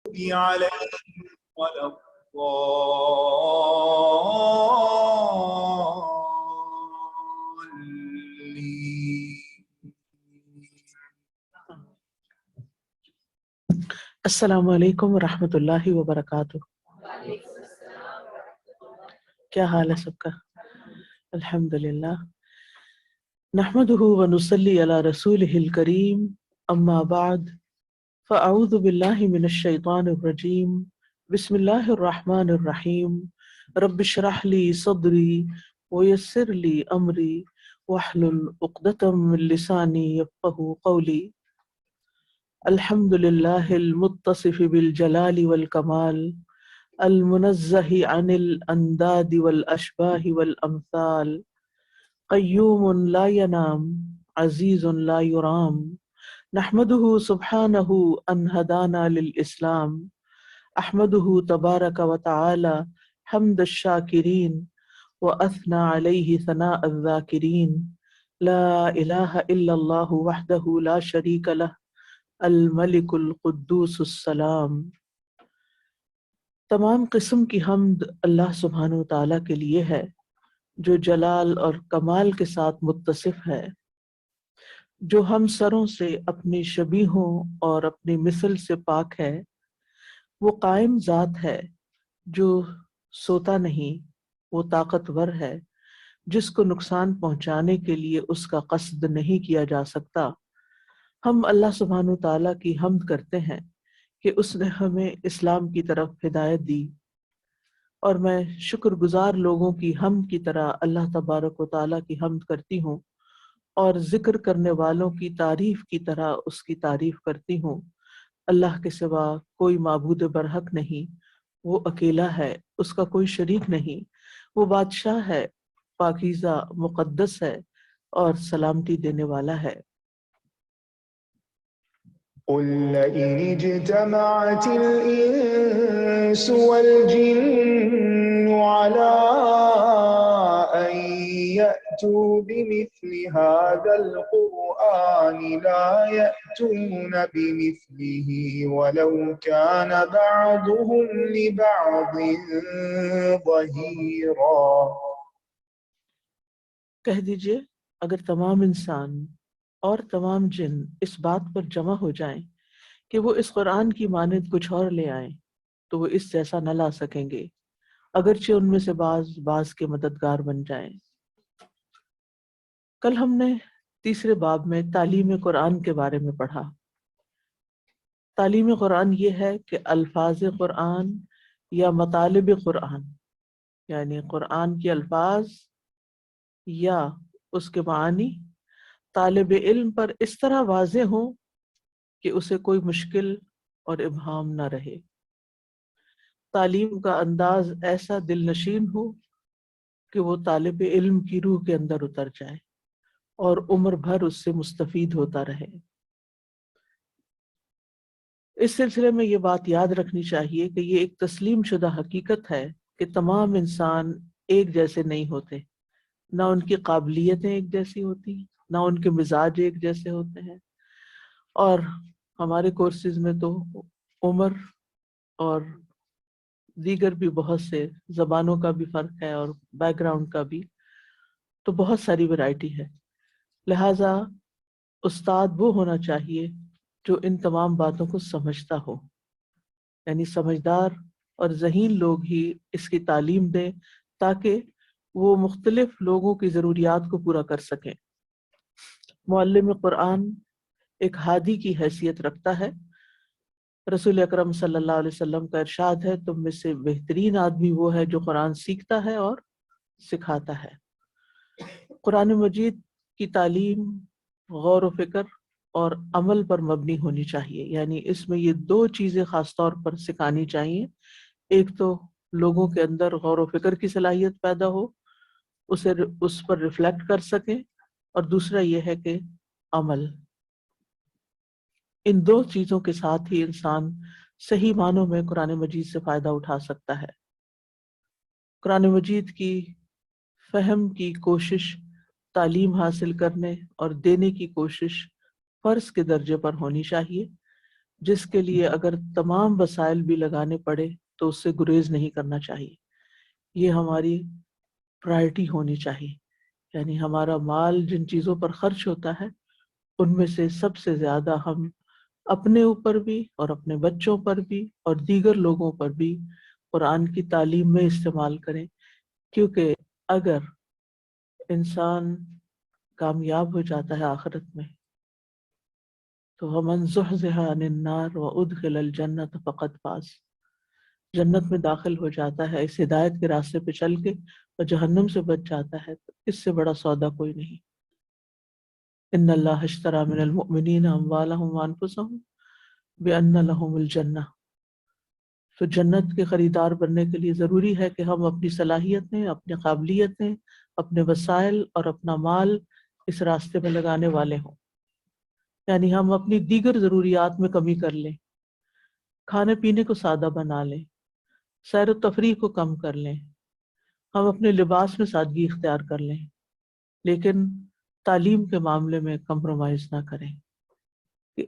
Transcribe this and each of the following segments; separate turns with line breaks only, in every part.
عليهم ولا الضالين.
السلام علیکم ورحمۃ اللہ وبرکاتہ۔ کیا حال ہے سب کا؟ الحمدللہ، نحمده ونصلی علی رسولہ الکریم، اما بعد فاعوذ باللہ من الشیطان الرجیم، بسم اللہ الرحمن الرحیم، رب اشرح لی صدری ویسر لی امری واحلل عقدۃ من لسانی یفقہوا قولی۔ الحمد للہ المتصف بالجلال والکمال، المنزہ عن الانداد والاشباہ والامثال، قیوم لا ینام عزیز لا یرام، نحمدہ سبحانہ ان ہدانا للاسلام، احمدہ تبارک وتعالی حمد الشاکرین واثنى علیہ ثناء الذاکرین، لا الہ الا اللہ وحدہ لا شریک لہ الملک القدوس السلام۔ تمام قسم کی حمد اللہ سبحانہ وتعالیٰ کے لیے ہے جو جلال اور کمال کے ساتھ متصف ہے، جو ہم سروں سے اپنی شبیہوں اور اپنی مثل سے پاک ہے۔ وہ قائم ذات ہے جو سوتا نہیں، وہ طاقتور ہے جس کو نقصان پہنچانے کے لیے اس کا قصد نہیں کیا جا سکتا۔ ہم اللہ سبحانہ وتعالیٰ کی حمد کرتے ہیں کہ اس نے ہمیں اسلام کی طرف ہدایت دی، اور میں شکر گزار لوگوں کی حمد کی طرح اللہ تبارک و تعالیٰ کی حمد کرتی ہوں، اور ذکر کرنے والوں کی تعریف کی طرح اس کی تعریف کرتی ہوں۔ اللہ کے سوا کوئی معبود برحق نہیں، وہ اکیلا ہے، اس کا کوئی شریک نہیں، وہ بادشاہ ہے، پاکیزہ مقدس ہے اور سلامتی دینے والا ہے۔
قل لئن اجتمعت الإنس والجن على أن يأتوا بمثل هذا القرآن لا يأتون بمثله ولو كان بعضهم لبعض ظهيرا۔
کہہ دیجئے اگر تمام انسان اور تمام جن اس بات پر جمع ہو جائیں کہ وہ اس قرآن کی مانند کچھ اور لے آئیں تو وہ اس جیسا نہ لا سکیں گے، اگرچہ ان میں سے بعض کے مددگار بن جائیں۔ کل ہم نے تیسرے باب میں تعلیم قرآن کے بارے میں پڑھا۔ تعلیم قرآن یہ ہے کہ الفاظ قرآن یا مطالب قرآن، یعنی قرآن کے الفاظ یا اس کے معنی طالب علم پر اس طرح واضح ہوں کہ اسے کوئی مشکل اور ابہام نہ رہے۔ تعلیم کا انداز ایسا دل نشین ہو کہ وہ طالب علم کی روح کے اندر اتر جائے اور عمر بھر اس سے مستفید ہوتا رہے۔ اس سلسلے میں یہ بات یاد رکھنی چاہیے کہ یہ ایک تسلیم شدہ حقیقت ہے کہ تمام انسان ایک جیسے نہیں ہوتے، نہ ان کی قابلیتیں ایک جیسی ہوتی، نہ ان کے مزاج ایک جیسے ہوتے ہیں، اور ہمارے کورسز میں تو عمر اور دیگر بھی بہت سے زبانوں کا بھی فرق ہے اور بیک گراؤنڈ کا بھی، تو بہت ساری ورائٹی ہے۔ لہٰذا استاد وہ ہونا چاہیے جو ان تمام باتوں کو سمجھتا ہو، یعنی سمجھدار اور ذہین لوگ ہی اس کی تعلیم دیں تاکہ وہ مختلف لوگوں کی ضروریات کو پورا کر سکیں۔ معلم قرآن ایک ہادی کی حیثیت رکھتا ہے۔ رسول اکرم صلی اللہ علیہ وسلم کا ارشاد ہے، تم میں سے بہترین آدمی وہ ہے جو قرآن سیکھتا ہے اور سکھاتا ہے۔ قرآن مجید کی تعلیم غور و فکر اور عمل پر مبنی ہونی چاہیے، یعنی اس میں یہ دو چیزیں خاص طور پر سکھانی چاہیے۔ ایک تو لوگوں کے اندر غور و فکر کی صلاحیت پیدا ہو، اسے اس پر ریفلیکٹ کر سکیں، اور دوسرا یہ ہے کہ عمل۔ ان دو چیزوں کے ساتھ ہی انسان صحیح معنوں میں قرآن مجید سے فائدہ اٹھا سکتا ہے۔ قرآن مجید کی فہم کی کوشش، تعلیم حاصل کرنے اور دینے کی کوشش فرض کے درجے پر ہونی چاہیے، جس کے لیے اگر تمام وسائل بھی لگانے پڑے تو اس سے گریز نہیں کرنا چاہیے. یہ ہماری پرائرٹی ہونی چاہیے. یعنی ہمارا مال جن چیزوں پر خرچ ہوتا ہے ان میں سے سب سے زیادہ ہم اپنے اوپر بھی اور اپنے بچوں پر بھی اور دیگر لوگوں پر بھی قرآن کی تعلیم میں استعمال کریں. کیونکہ اگر انسان کامیاب ہو جاتا ہے آخرت میں تو وَمَنْ زُحْزِحَ عَنِ النَّارِ وَأُدْخِلَ الْجَنَّةَ فَقَدْ فَازَ، جنت میں داخل ہو جاتا ہے اس ہدایت کے راستے پہ چل کے اور جہنم سے بچ جاتا ہے تو اس سے بڑا سودا کوئی نہیں. ان اللہ اشتری من المؤمنین اموالهم وانفسهم بان لهم الجنہ. تو جنت کے خریدار بننے کے لیے ضروری ہے کہ ہم اپنی صلاحیتیں، اپنی قابلیتیں، اپنے وسائل اور اپنا مال اس راستے میں لگانے والے ہوں. یعنی ہم اپنی دیگر ضروریات میں کمی کر لیں، کھانے پینے کو سادہ بنا لیں، سیر و تفریح کو کم کر لیں، ہم اپنے لباس میں سادگی اختیار کر لیں، لیکن تعلیم کے معاملے میں کمپرومائز نہ کریں کہ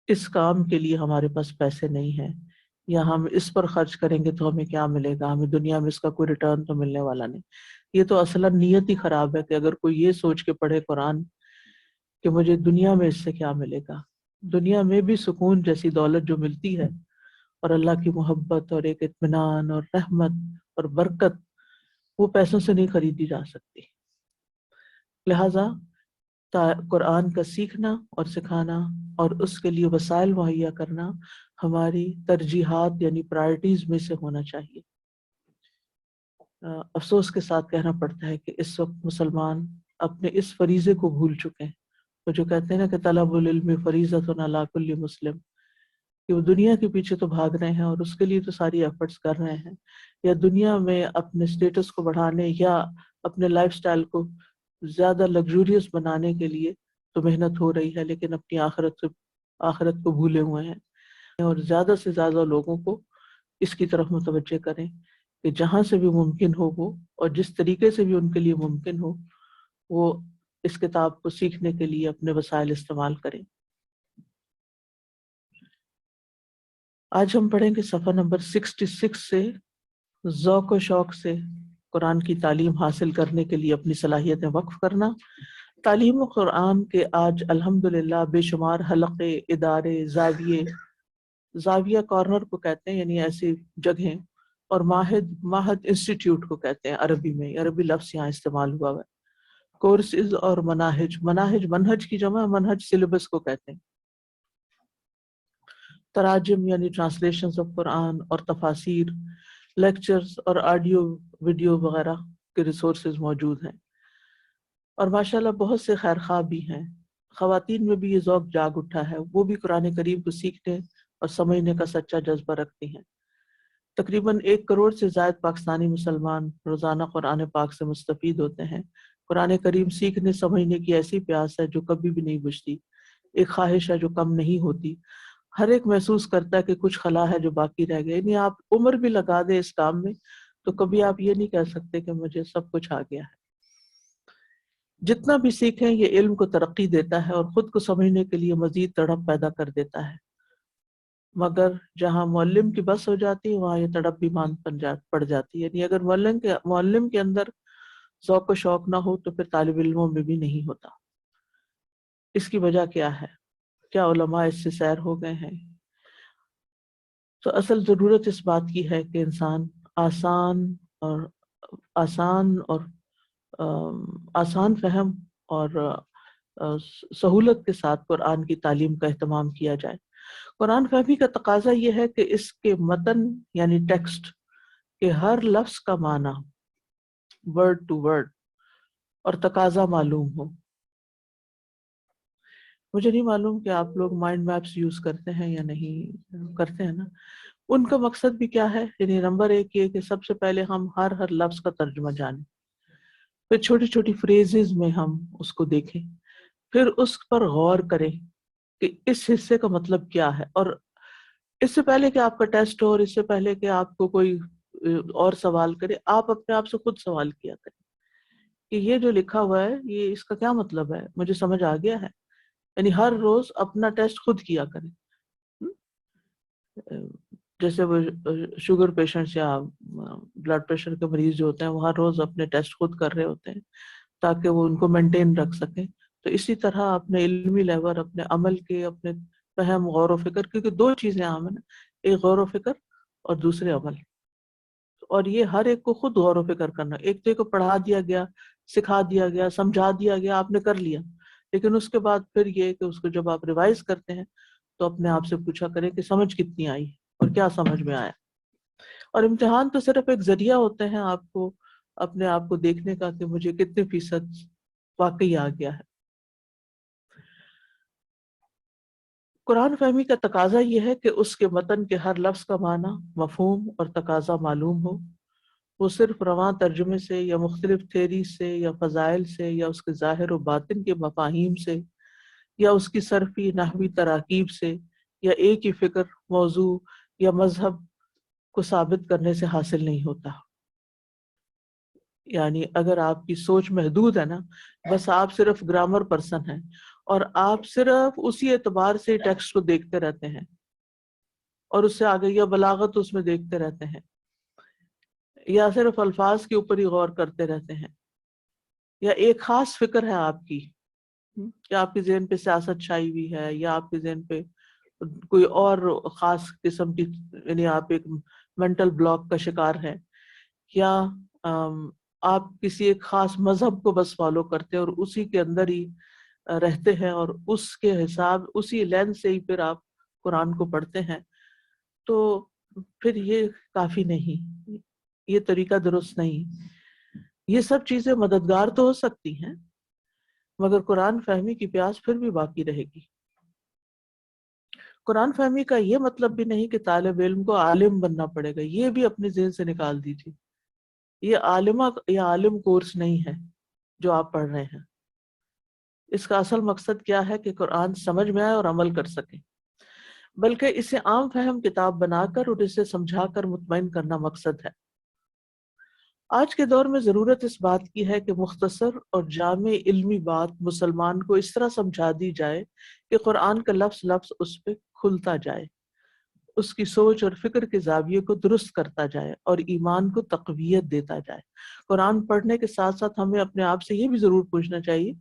اس کام کے لیے ہمارے پاس پیسے نہیں ہیں یا ہم اس پر خرچ کریں گے تو ہمیں کیا ملے گا، ہمیں دنیا میں اس کا کوئی ریٹرن تو ملنے والا نہیں. یہ تو اصلا نیت ہی خراب ہے کہ اگر کوئی یہ سوچ کے پڑھے قرآن کہ مجھے دنیا میں اس سے کیا ملے گا. دنیا میں بھی سکون جیسی دولت جو ملتی ہے اور اللہ کی محبت اور ایک اطمینان اور رحمت اور برکت، وہ پیسوں سے نہیں خریدی جا سکتی. لہٰذا قرآن کا سیکھنا اور سکھانا اور اس کے لیے وسائل مہیا کرنا ہماری ترجیحات یعنی پرائرٹیز میں سے ہونا چاہیے. افسوس کے ساتھ کہنا پڑتا ہے کہ اس وقت مسلمان اپنے اس فریضے کو بھول چکے ہیں. وہ جو کہتے ہیں نا کہ طلب العلم فریضۃ علی کل مسلم، کہ وہ دنیا کے پیچھے تو بھاگ رہے ہیں اور اس کے لیے تو ساری ایفرٹس کر رہے ہیں، یا دنیا میں اپنے اسٹیٹس کو بڑھانے یا اپنے لائف سٹائل کو زیادہ لگزوریس بنانے کے لیے تو محنت ہو رہی ہے، لیکن اپنی آخرت کو بھولے ہوئے ہیں. اور زیادہ سے زیادہ لوگوں کو اس کی طرف متوجہ کریں کہ جہاں سے بھی ممکن ہو وہ، اور جس طریقے سے بھی ان کے لیے ممکن ہو، وہ اس کتاب کو سیکھنے کے لیے اپنے وسائل استعمال کریں. آج ہم پڑھیں گے صفحہ نمبر 66 سے ذوق و شوق سے قرآن کی تعلیم حاصل کرنے کے لیے اپنی صلاحیتیں وقف کرنا. تعلیم و قرآن کے آج الحمدللہ بے شمار حلقے، ادارے، زاویہ کارنر کو کہتے ہیں، یعنی ایسی جگہیں، اور معہد انسٹیٹیوٹ کو کہتے ہیں عربی میں، عربی لفظ یہاں استعمال ہوا ہے. کورسز اور منہج کی جمع منہج سلیبس کو کہتے ہیں. تراجم یعنی ٹرانسلیشنز آف قرآن اور تفاسیر، لیکچرز اور آڈیو ویڈیو وغیرہ کے ریسورسز موجود ہیں، اور ماشاءاللہ بہت سے خیر خواہ بھی ہیں. خواتین میں بھی یہ ذوق جاگ اٹھا ہے، وہ بھی قرآن کریم کو سیکھنے اور سمجھنے کا سچا جذبہ رکھتی ہیں. تقریباً 1 کروڑ سے زائد پاکستانی مسلمان روزانہ قرآن پاک سے مستفید ہوتے ہیں. قرآن کریم سیکھنے سمجھنے کی ایسی پیاس ہے جو کبھی بھی نہیں بجھتی، ایک خواہش ہے جو کم نہیں ہوتی. ہر ایک محسوس کرتا ہے کہ کچھ خلا ہے جو باقی رہ گئے. یعنی آپ عمر بھی لگا دیں اس کام میں تو کبھی آپ یہ نہیں کہہ سکتے کہ مجھے سب کچھ آ گیا ہے. جتنا بھی سیکھیں یہ علم کو ترقی دیتا ہے اور خود کو سمجھنے کے لیے مزید تڑپ پیدا کر دیتا ہے، مگر جہاں معلم کی بس ہو جاتی ہے وہاں یہ تڑپ بھی پڑ جاتی ہے. یعنی اگر معلم کے اندر ذوق و شوق نہ ہو تو پھر طالب علموں میں بھی نہیں ہوتا. اس کی وجہ کیا ہے؟ کیا علماء اس سے سیر ہو گئے ہیں؟ تو اصل ضرورت اس بات کی ہے کہ انسان آسان فہم اور سہولت کے ساتھ قرآن کی تعلیم کا اہتمام کیا جائے. قرآن فہمی کا تقاضا یہ ہے کہ اس کے متن یعنی ٹیکسٹ کے ہر لفظ کا معنی ورڈ ٹو ورڈ اور تقاضا معلوم ہو. مجھے نہیں معلوم کہ آپ لوگ مائنڈ میپس یوز کرتے ہیں یا نہیں کرتے ہیں نا. ان کا مقصد بھی کیا ہے؟ یعنی نمبر 1 یہ کہ سب سے پہلے ہم ہر لفظ کا ترجمہ جانیں، پھر چھوٹی چھوٹی فریزز میں ہم اس کو دیکھیں، پھر اس پر غور کریں کہ اس حصے کا مطلب کیا ہے. اور اس سے پہلے کہ آپ کا ٹیسٹ ہو اور اس سے پہلے کہ آپ کو کوئی اور سوال کرے، آپ اپنے آپ سے خود سوال کیا کریں کہ یہ جو لکھا ہوا ہے یہ اس کا کیا مطلب ہے، مجھے سمجھ آ گیا ہے. یعنی ہر روز اپنا ٹیسٹ خود کیا کریں. جیسے وہ شوگر پیشنٹس یا بلڈ پریشر کے مریض جو ہوتے ہیں وہ ہر روز اپنے ٹیسٹ خود کر رہے ہوتے ہیں تاکہ وہ ان کو مینٹین رکھ سکیں. تو اسی طرح اپنے علمی لیول، اپنے عمل کے، اپنے فہم، غور و فکر، کیونکہ دو چیزیں عام ہیں نا، ایک غور و فکر اور دوسرے عمل. اور یہ ہر ایک کو خود غور و فکر کرنا. ایک تو ایک کو پڑھا دیا گیا، سکھا دیا گیا، سمجھا دیا گیا، آپ نے کر لیا، لیکن اس کے بعد پھر یہ کہ اس کو جب آپ ریوائز کرتے ہیں تو اپنے آپ سے پوچھا کریں کہ سمجھ کتنی آئی اور کیا سمجھ میں آیا. اور امتحان تو صرف ایک ذریعہ ہوتے ہیں آپ کو اپنے آپ کو دیکھنے کا کہ مجھے کتنے فیصد واقعی آ گیا ہے. قرآن فہمی کا تقاضا یہ ہے کہ اس کے متن کے ہر لفظ کا معنی، مفہوم اور تقاضا معلوم ہو. وہ صرف رواں ترجمے سے یا مختلف تھیری سے یا فضائل سے یا اس کے ظاہر و باطن کے مفاہیم سے یا اس کی صرفی نحوی تراکیب سے یا ایک ہی فکر، موضوع یا مذہب کو ثابت کرنے سے حاصل نہیں ہوتا. یعنی اگر آپ کی سوچ محدود ہے نا، بس آپ صرف گرامر پرسن ہیں اور آپ صرف اسی اعتبار سے ٹیکسٹ کو دیکھتے رہتے ہیں اور اس سے آگے یا بلاغت اس میں دیکھتے رہتے ہیں یا صرف الفاظ کے اوپر ہی غور کرتے رہتے ہیں، یا ایک خاص فکر ہے آپ کی کہ آپ کے ذہن پہ سیاست چھائی ہوئی ہے یا آپ کے ذہن پہ کوئی اور خاص قسم کی، یعنی آپ ایک مینٹل بلاک کا شکار ہیں، یا آپ کسی ایک خاص مذہب کو بس فالو کرتے ہیں اور اسی کے اندر ہی رہتے ہیں اور اس کے حساب، اسی لینس سے ہی پھر آپ قرآن کو پڑھتے ہیں، تو پھر یہ کافی نہیں، یہ طریقہ درست نہیں. یہ سب چیزیں مددگار تو ہو سکتی ہیں مگر قرآن فہمی کی پیاس پھر بھی باقی رہے گی. قرآن فہمی کا یہ مطلب بھی نہیں کہ طالب علم کو عالم بننا پڑے گا، یہ بھی اپنے ذہن سے نکال دیجیے. یہ عالمہ یا عالم کورس نہیں ہے جو آپ پڑھ رہے ہیں. اس کا اصل مقصد کیا ہے کہ قرآن سمجھ میں آئے اور عمل کر سکیں، بلکہ اسے عام فہم کتاب بنا کر اور اسے سمجھا کر مطمئن کرنا مقصد ہے. آج کے دور میں ضرورت اس بات کی ہے کہ مختصر اور جامع علمی بات مسلمان کو اس طرح سمجھا دی جائے کہ قرآن کا لفظ لفظ اس پہ کھلتا جائے، اس کی سوچ اور فکر کے زاویے کو درست کرتا جائے اور ایمان کو تقویت دیتا جائے. قرآن پڑھنے کے ساتھ ساتھ ہمیں اپنے آپ سے یہ بھی ضرور پوچھنا چاہیے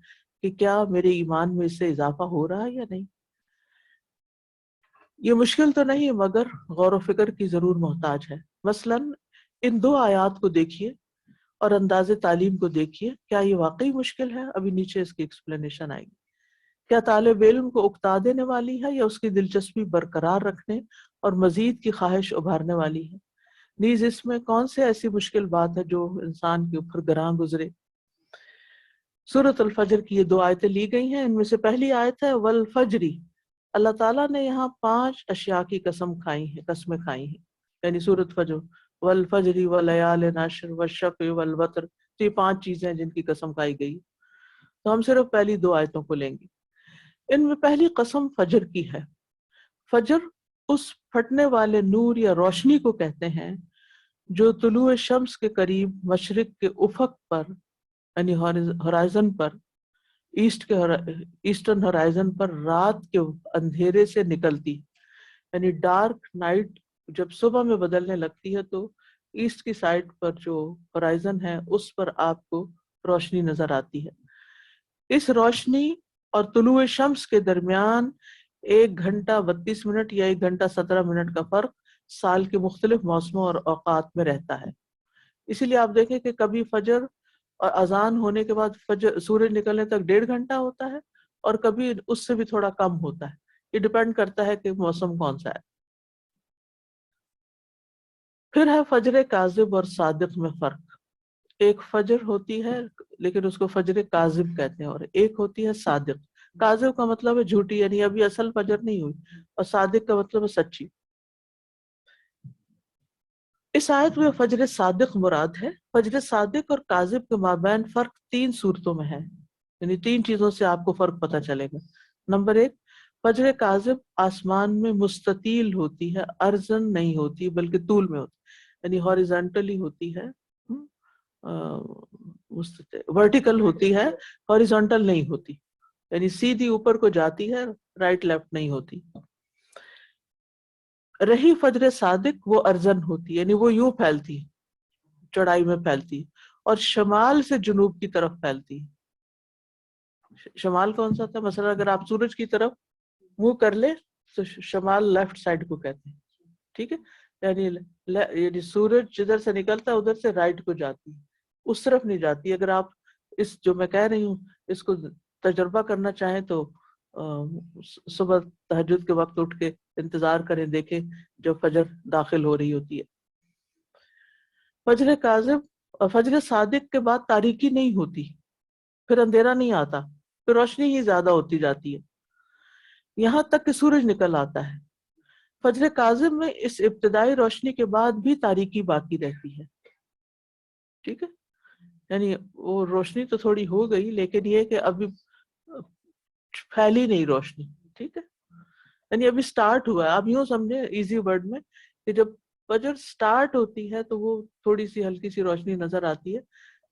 کہ کیا میرے ایمان میں اس سے اضافہ ہو رہا ہے یا نہیں. یہ مشکل تو نہیں مگر غور و فکر کی ضرور محتاج ہے. مثلاً ان دو آیات کو دیکھیے اور انداز تعلیم کو دیکھیے، کیا یہ واقعی مشکل ہے؟ ابھی نیچے اس کی ایکسپلینیشن آئے گی. کیا طالب علم کو اکتا دینے والی ہے یا اس کی دلچسپی برقرار رکھنے اور مزید کی خواہش ابھارنے والی ہے؟ نیز اس میں کون سے ایسی مشکل بات ہے جو انسان کے اوپر گراں گزرے؟ سورۃ الفجر کی یہ دو آیتیں لی گئی ہیں. ان میں سے پہلی آیت ہے والفجری. اللہ تعالیٰ نے یہاں 5 اشیاء کی قسمیں کھائی ہیں، یعنی سورۃ فجر، والفجر ولیال عشر والشفع والوتر. تو یہ 5 چیزیں ہیں جن کی قسم کھائی گئی. تو ہم صرف پہلی 2 آیتوں کو لیں گے. ان میں پہلی قسم فجر کی ہے. فجر اس پھٹنے والے نور یا روشنی کو کہتے ہیں جو طلوع شمس کے قریب مشرق کے افق پر، یعنی ہورائزن پر، ایسٹرن ہورائزن پر رات کے اندھیرے سے نکلتی. یعنی ڈارک نائٹ جب صبح میں بدلنے لگتی ہے تو ایسٹ کی سائڈ پر جو ہورائزن ہے اس پر آپ کو روشنی نظر آتی ہے. اس روشنی اور طلوع شمس کے درمیان 1 گھنٹہ 32 منٹ یا 1 گھنٹہ 17 منٹ کا فرق سال کے مختلف موسموں اور اوقات میں رہتا ہے. اسی لیے آپ دیکھیں کہ کبھی فجر اور اذان ہونے کے بعد فجر سورج نکلنے تک 1.5 گھنٹہ ہوتا ہے اور کبھی اس سے بھی تھوڑا کم ہوتا ہے. یہ ڈیپینڈ کرتا ہے کہ موسم کون سا ہے. پھر ہے فجر کاذب اور صادق میں فرق. ایک فجر ہوتی ہے لیکن اس کو فجر کاذب کہتے ہیں، اور ایک ہوتی ہے صادق. کاذب کا مطلب ہے جھوٹی، یعنی ابھی اصل فجر نہیں ہوئی، اور صادق کا مطلب ہے سچی. اس آیت میں فجر صادق مراد ہے. فجر صادق اور کاذب کے مابین فرق 3 صورتوں میں ہے، یعنی 3 چیزوں سے آپ کو فرق پتہ چلے گا. نمبر 1، فجر کاذب آسمان میں مستطیل ہوتی ہے، ارزن نہیں ہوتی بلکہ طول میں ہوتی، یعنی ہاریزونٹلی ہوتی ہے، ورٹیکل ہوتی ہے، ہاریزونٹل نہیں ہوتی. یعنی سیدھی اوپر کو جاتی ہے، رائٹ لیفٹ نہیں ہوتی. رہی فجر صادق وہ ارزن ہوتی، یعنی وہ یوں پھیلتی، چوڑائی میں پھیلتی، اور شمال سے جنوب کی طرف پھیلتی. شمال کون سا تھا؟ مثلا اگر آپ سورج کی طرف منہ کر لے تو شمال لیفٹ سائڈ کو کہتے ہیں، ٹھیک ہے. یعنی سورج جدھر سے نکلتا ہے ادھر سے رائٹ کو جاتی، اس طرف نہیں جاتی. اگر آپ اس جو میں کہہ رہی ہوں اس کو تجربہ کرنا چاہیں تو صبح تہجد کے وقت اٹھ کے انتظار کریں، دیکھیں جب فجر داخل ہو رہی ہوتی ہے. فجر کاذب اور فجر صادق کے بعد تاریکی نہیں ہوتی، پھر اندھیرا نہیں آتا، پھر روشنی ہی زیادہ ہوتی جاتی ہے یہاں تک کہ سورج نکل آتا ہے. فجر کاذب میں اس ابتدائی روشنی کے بعد بھی تاریکی باقی رہتی ہے، ٹھیک ہے. یعنی وہ روشنی تو تھوڑی ہو گئی لیکن یہ کہ ابھی پھیلی نہیں روشنی، ٹھیک ہے. یعنی ابھی سٹارٹ ہوا ہے. آپ یوں سمجھیں ایزی ورڈ میں کہ جب فجر سٹارٹ ہوتی ہے تو وہ تھوڑی سی ہلکی سی روشنی نظر آتی ہے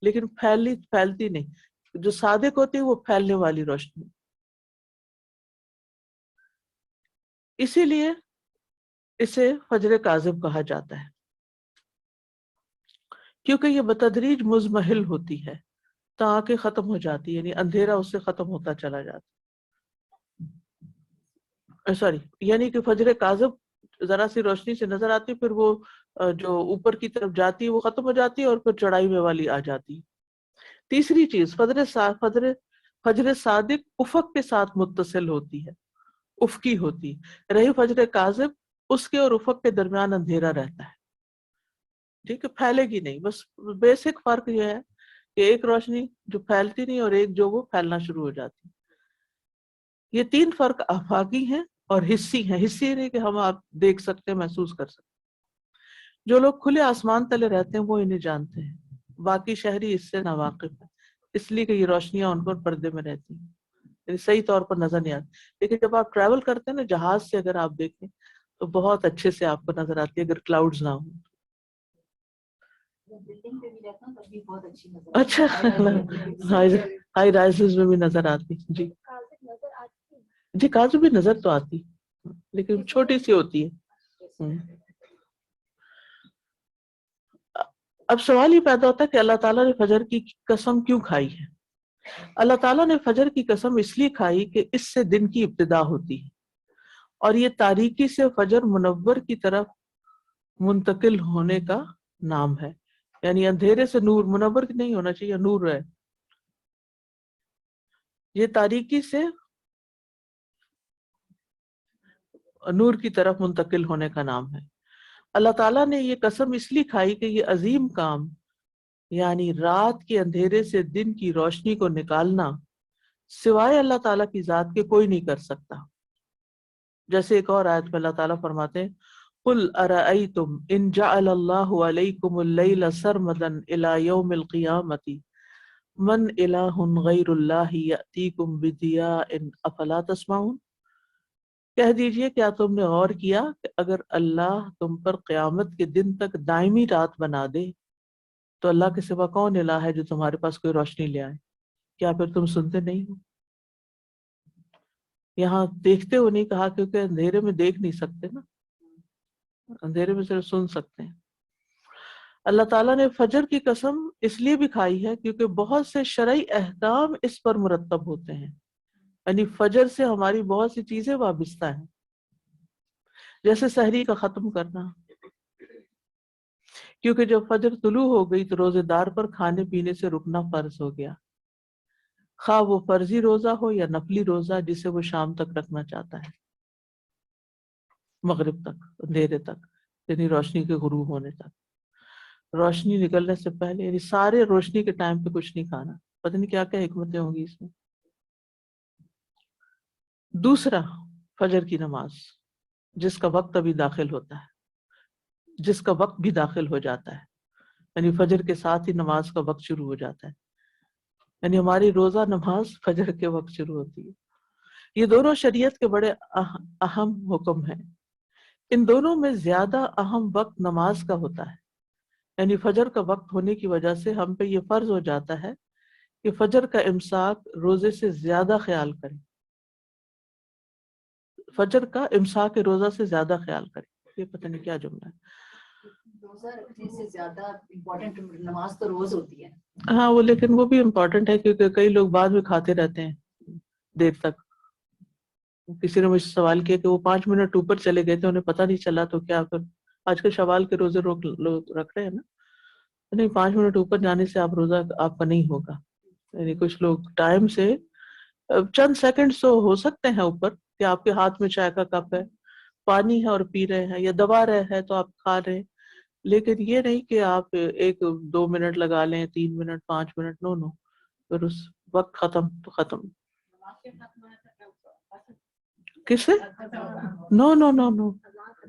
لیکن پھیلتی نہیں. جو صادق ہوتی ہے وہ پھیلنے والی روشنی. اسی لیے اسے فجر کاذب کہا جاتا ہے کیونکہ یہ بتدریج مزمحل ہوتی ہے تاکہ ختم ہو جاتی ہے، یعنی اندھیرا اس سے ختم ہوتا چلا جاتا. سوری، یعنی کہ فجر کاذب ذرا سی روشنی سے نظر آتی، پھر وہ جو اوپر کی طرف جاتی ہے وہ ختم ہو جاتی ہے اور پھر چڑھائی میں والی آ جاتی. تیسری چیز، فجر صادق افق کے ساتھ متصل ہوتی ہے، افقی ہوتی. رہی فجر کاذب اس کے اور افق کے درمیان اندھیرا رہتا ہے، ٹھیک ہے، پھیلے گی نہیں. بس بیسک فرق یہ ہے کہ ایک روشنی جو پھیلتی نہیں اور ایک جو وہ پھیلنا شروع ہو جاتی. یہ تین فرق آفاقی ہیں اور حسی ہیں. حسی نہیں کہ ہم آپ دیکھ سکتے محسوس کر سکتے. جو لوگ کھلے آسمان تلے رہتے ہیں وہ انہیں جانتے ہیں، باقی شہری اس سے ناواقف ہیں، اس لیے کہ یہ روشنیاں ان پر پردے میں رہتی ہیں، یعنی صحیح طور پر نظر نہیں آتی. لیکن جب آپ ٹریول کرتے ہیں نا جہاز سے، اگر آپ دیکھیں تو بہت اچھے سے آپ کو نظر آتی ہے اگر کلاؤڈز نہ ہوں. اچھا، ہائی رائزز میں بھی نظر آتی. جی جی کاذب بھی نظر تو آتی لیکن چھوٹی سی ہوتی ہے. اب سوال یہ پیدا ہوتا ہے کہ اللہ تعالیٰ نے فجر کی قسم کیوں کھائی ہے؟ اللہ تعالیٰ نے فجر کی قسم اس لیے کھائی کہ اس سے دن کی ابتدا ہوتی ہے اور یہ تاریکی سے فجر منور کی طرف منتقل ہونے کا نام ہے. یعنی اندھیرے سے نور، منور نہیں ہونا چاہیے، نور ہے. یہ تاریکی سے نور کی طرف منتقل ہونے کا نام ہے. اللہ تعالیٰ نے یہ قسم اس لیے کھائی کہ یہ عظیم کام، یعنی رات کے اندھیرے سے دن کی روشنی کو نکالنا، سوائے اللہ تعالیٰ کی ذات کے کوئی نہیں کر سکتا. جیسے ایک اور آیت میں اللہ تعالیٰ فرماتے ہیں قُلْ أَرَأَيْتُمْ إِنْ جَعَلَ اللَّهُ عَلَيْكُمُ اللَّيْلَ سَرْمَدًا إِلَى يَوْمِ الْقِيَامَةِ مَنْ إِلَٰهٌ غَيْرُ اللَّهِ يَأْتِيكُمْ بِضِيَاءٍ أَفَلَا تَسْمَعُونَ. کہہ دیجئے کیا تم نے غور کیا کہ اگر اللہ تم پر قیامت کے دن تک دائمی رات بنا دے تو اللہ کے سوا کون الہ ہے جو تمہارے پاس کوئی روشنی لے آئے؟ کیا پھر تم سنتے نہیں ہو؟ یہاں دیکھتے ہو نہیں کہا کیونکہ اندھیرے میں دیکھ نہیں سکتے نا، اندھیرے میں صرف سن سکتے ہیں. اللہ تعالیٰ نے فجر کی قسم اس لیے بھی کھائی ہے کیونکہ بہت سے شرعی احکام اس پر مرتب ہوتے ہیں. یعنی فجر سے ہماری بہت سی چیزیں وابستہ ہیں، جیسے سحری کا ختم کرنا، کیونکہ جب فجر طلوع ہو گئی تو روزے دار پر کھانے پینے سے رکنا فرض ہو گیا، خواہ وہ فرضی روزہ ہو یا نفلی روزہ جسے وہ شام تک رکھنا چاہتا ہے، مغرب تک، اندھیرے تک، یعنی روشنی کے غروب ہونے تک. روشنی نکلنے سے پہلے، یعنی سارے روشنی کے ٹائم پہ کچھ نہیں کھانا. پتہ نہیں کیا کیا حکمتیں ہوں گی اس میں. دوسرا، فجر کی نماز جس کا وقت ابھی داخل ہوتا ہے، جس کا وقت بھی داخل ہو جاتا ہے، یعنی فجر کے ساتھ ہی نماز کا وقت شروع ہو جاتا ہے. یعنی ہماری روزہ نماز فجر کے وقت شروع ہوتی ہے. یہ دونوں شریعت کے بڑے اہم حکم ہیں. ان دونوں میں زیادہ اہم وقت نماز کا ہوتا ہے. یعنی فجر کا وقت ہونے کی وجہ سے ہم پہ یہ فرض ہو جاتا ہے کہ فجر کا امساک روزے سے زیادہ خیال کریں، فجر کا امساک روزہ سے زیادہ خیال کریں. یہ پتہ نہیں کیا جملہ ہے.
روزہ رکھنے سے زیادہ امپورٹنٹ نماز تو روز ہوتی ہے.
ہاں وہ لیکن وہ بھی امپورٹنٹ ہے کیونکہ کئی لوگ بعد میں کھاتے رہتے ہیں دیر تک. کسی نے مجھ سے سوال کیا کہ وہ 5 منٹ اوپر چلے گئے تھے انہیں پتہ نہیں چلا تو کیا پھر آج کل شوال کے روزے لوگ رکھ رہے ہیں نا. نہیں 5 منٹ اوپر جانے سے آپ روزہ آپ کا نہیں ہوگا. یعنی کچھ لوگ ٹائم سے چند سیکنڈ تو ہو سکتے ہیں اوپر کہ آپ کے ہاتھ میں چائے کا کپ ہے، پانی ہے اور پی رہے ہیں، یا دبا رہے ہیں تو آپ کھا رہے ہیں، لیکن یہ نہیں کہ آپ 1-2 منٹ لگا لیں، 3 منٹ 5 منٹ. نو پھر اس وقت ختم تو ختم. کس سے؟ نو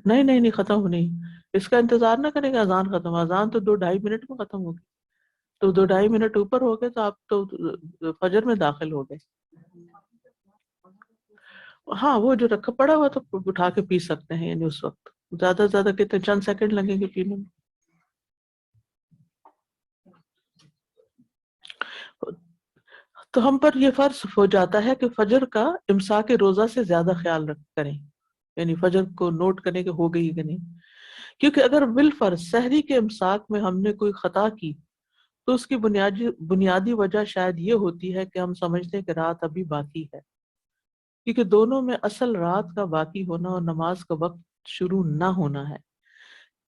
نہیں ختم ہو نہیں. اس کا انتظار نہ کریں گے اذان ختم. اذان تو 2-2.5 منٹ میں ختم ہوگی، تو 2-2.5 منٹ اوپر ہو گئے تو آپ تو فجر میں داخل ہو گئے. ہاں وہ جو رکھا پڑا ہوا تو اٹھا کے پی سکتے ہیں، یعنی اس وقت زیادہ سے زیادہ کتنے چند سیکنڈ لگیں گے پینے میں. تو ہم پر یہ فرض ہو جاتا ہے کہ فجر کا امساک روزہ سے زیادہ خیال کریں، یعنی فجر کو نوٹ کریں کہ ہو گئی کہ نہیں. کیونکہ اگر بالفرض سحری کے امساک میں ہم نے کوئی خطا کی تو اس کی بنیادی وجہ شاید یہ ہوتی ہے کہ ہم سمجھتے ہیں کہ رات ابھی باقی ہے، کیونکہ دونوں میں اصل رات کا باقی ہونا اور نماز کا وقت شروع نہ ہونا ہے.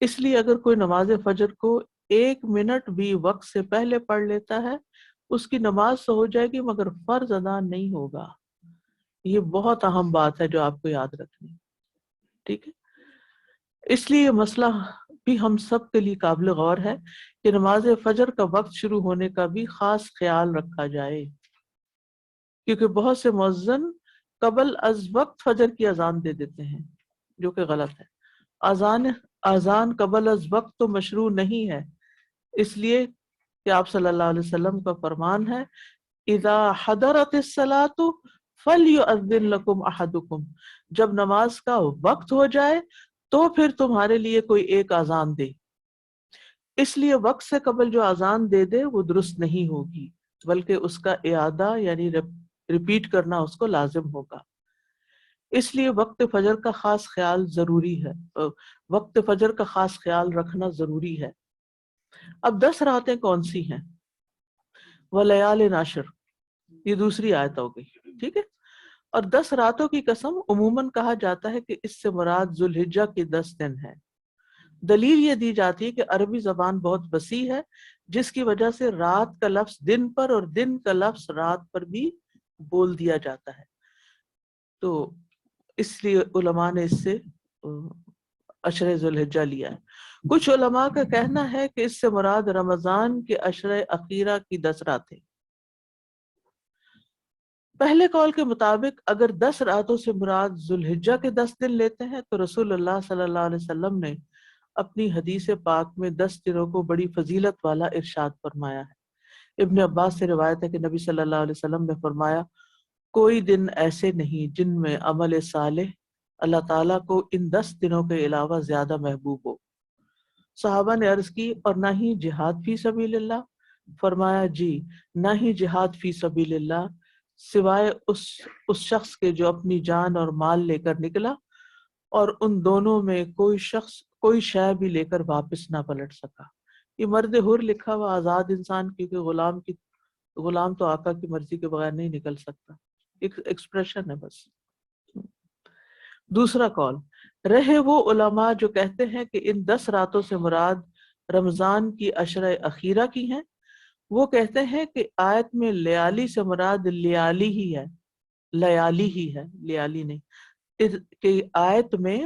اس لیے اگر کوئی نماز فجر کو 1 منٹ بھی وقت سے پہلے پڑھ لیتا ہے اس کی نماز تو ہو جائے گی مگر فرض ادا نہیں ہوگا. یہ بہت اہم بات ہے جو آپ کو یاد رکھنی ہے. ٹھیک ہے، اس لیے یہ مسئلہ بھی ہم سب کے لیے قابل غور ہے کہ نماز فجر کا وقت شروع ہونے کا بھی خاص خیال رکھا جائے، کیونکہ بہت سے مؤذن قبل از وقت فجر کی اذان دے دیتے ہیں جو کہ غلط ہے. اذان قبل از وقت تو مشروع نہیں ہے، اس لیے کہ آپ صلی اللہ علیہ وسلم کا فرمان ہے اذا حضرت الصلاۃ فلیؤذن لکم احدکم، جب نماز کا وقت ہو جائے تو پھر تمہارے لیے کوئی ایک اذان دے. اس لیے وقت سے قبل جو اذان دے دے وہ درست نہیں ہوگی بلکہ اس کا اعادہ یعنی ریپیٹ کرنا اس کو لازم ہوگا. اس لیے وقت فجر کا خاص خیال ضروری ہے، وقت فجر کا خاص خیال رکھنا ضروری ہے. اب 10 راتیں کون سی ہیں؟ وَلَيَالٍ عَشْرٍ، یہ دوسری آیت ہو گئی. ٹھیک ہے، اور 10 راتوں کی قسم عموماً کہا جاتا ہے کہ اس سے مراد ذوالحجہ کے 10 دن ہے. دلیل یہ دی جاتی ہے کہ عربی زبان بہت وسیع ہے جس کی وجہ سے رات کا لفظ دن پر اور دن کا لفظ رات پر بھی بول دیا جاتا ہے، تو اس لیے علماء نے اس سے عشر ذوالحجہ لیا ہے. کچھ علماء کا کہنا ہے کہ اس سے مراد رمضان کے عشر اخیرہ کی 10 راتیں. پہلے قول کے مطابق اگر 10 راتوں سے مراد ذوالحجہ کے 10 دن لیتے ہیں تو رسول اللہ صلی اللہ علیہ وسلم نے اپنی حدیث پاک میں 10 دنوں کو بڑی فضیلت والا ارشاد فرمایا ہے. ابن عباس سے روایت ہے کہ نبی صلی اللہ علیہ وسلم نے فرمایا کوئی دن ایسے نہیں جن میں عمل صالح اللہ تعالیٰ کو ان 10 دنوں کے علاوہ زیادہ محبوب ہو. صحابہ نے عرض کی اور نہ ہی جہاد فی سبیل اللہ؟ فرمایا جی، نہ ہی جہاد فی سبیل اللہ سوائے اس شخص کے جو اپنی جان اور مال لے کر نکلا اور ان دونوں میں کوئی شے بھی لے کر واپس نہ پلٹ سکا. یہ مرد حر لکھا ہوا آزاد انسان، کیونکہ غلام تو آقا کی مرضی کے بغیر نہیں نکل سکتا، ایک ایکسپریشن ہے بس. دوسرا قول رہے وہ علماء جو کہتے ہیں کہ ان 10 راتوں سے مراد رمضان کی عشر اخیرہ کی ہیں، وہ کہتے ہیں کہ آیت میں لیالی سے مراد لیالی ہی ہے، لیالی نہیں، کہ آیت میں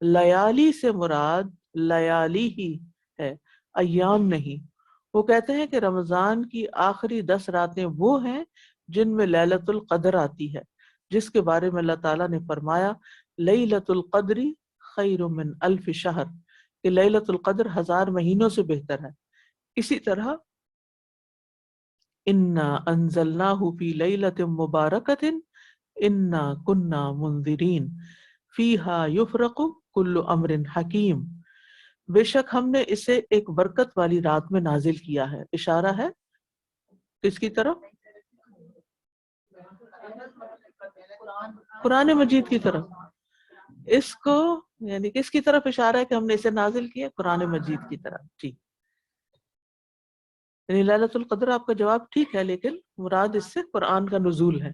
لیالی سے مراد لیالی ہی ہے، ایام نہیں. وہ کہتے ہیں کہ رمضان کی آخری 10 راتیں وہ ہیں جن میں لیلۃ القدر آتی ہے، جس کے بارے میں اللہ تعالیٰ نے فرمایا لیلۃ القدر خیر من الف شہر، کہ لیلۃ القدر 1000 مہینوں سے بہتر ہے. اسی طرح انا انزلناہ فی لیلۃ مبارکۃ انا کنا منذرین فیہا یفرق کل امر حکیم، بے شک ہم نے اسے ایک برکت والی رات میں نازل کیا ہے. اشارہ ہے کس کی طرف؟ قرآن مجید کی طرف، اس کو یعنی کس کی طرف اشارہ ہے کہ ہم نے اسے نازل کیا؟ قرآن مجید کی طرف. جی، یعنی لیلۃ القدر آپ کا جواب ٹھیک ہے، لیکن مراد اس سے قرآن کا نزول ہے.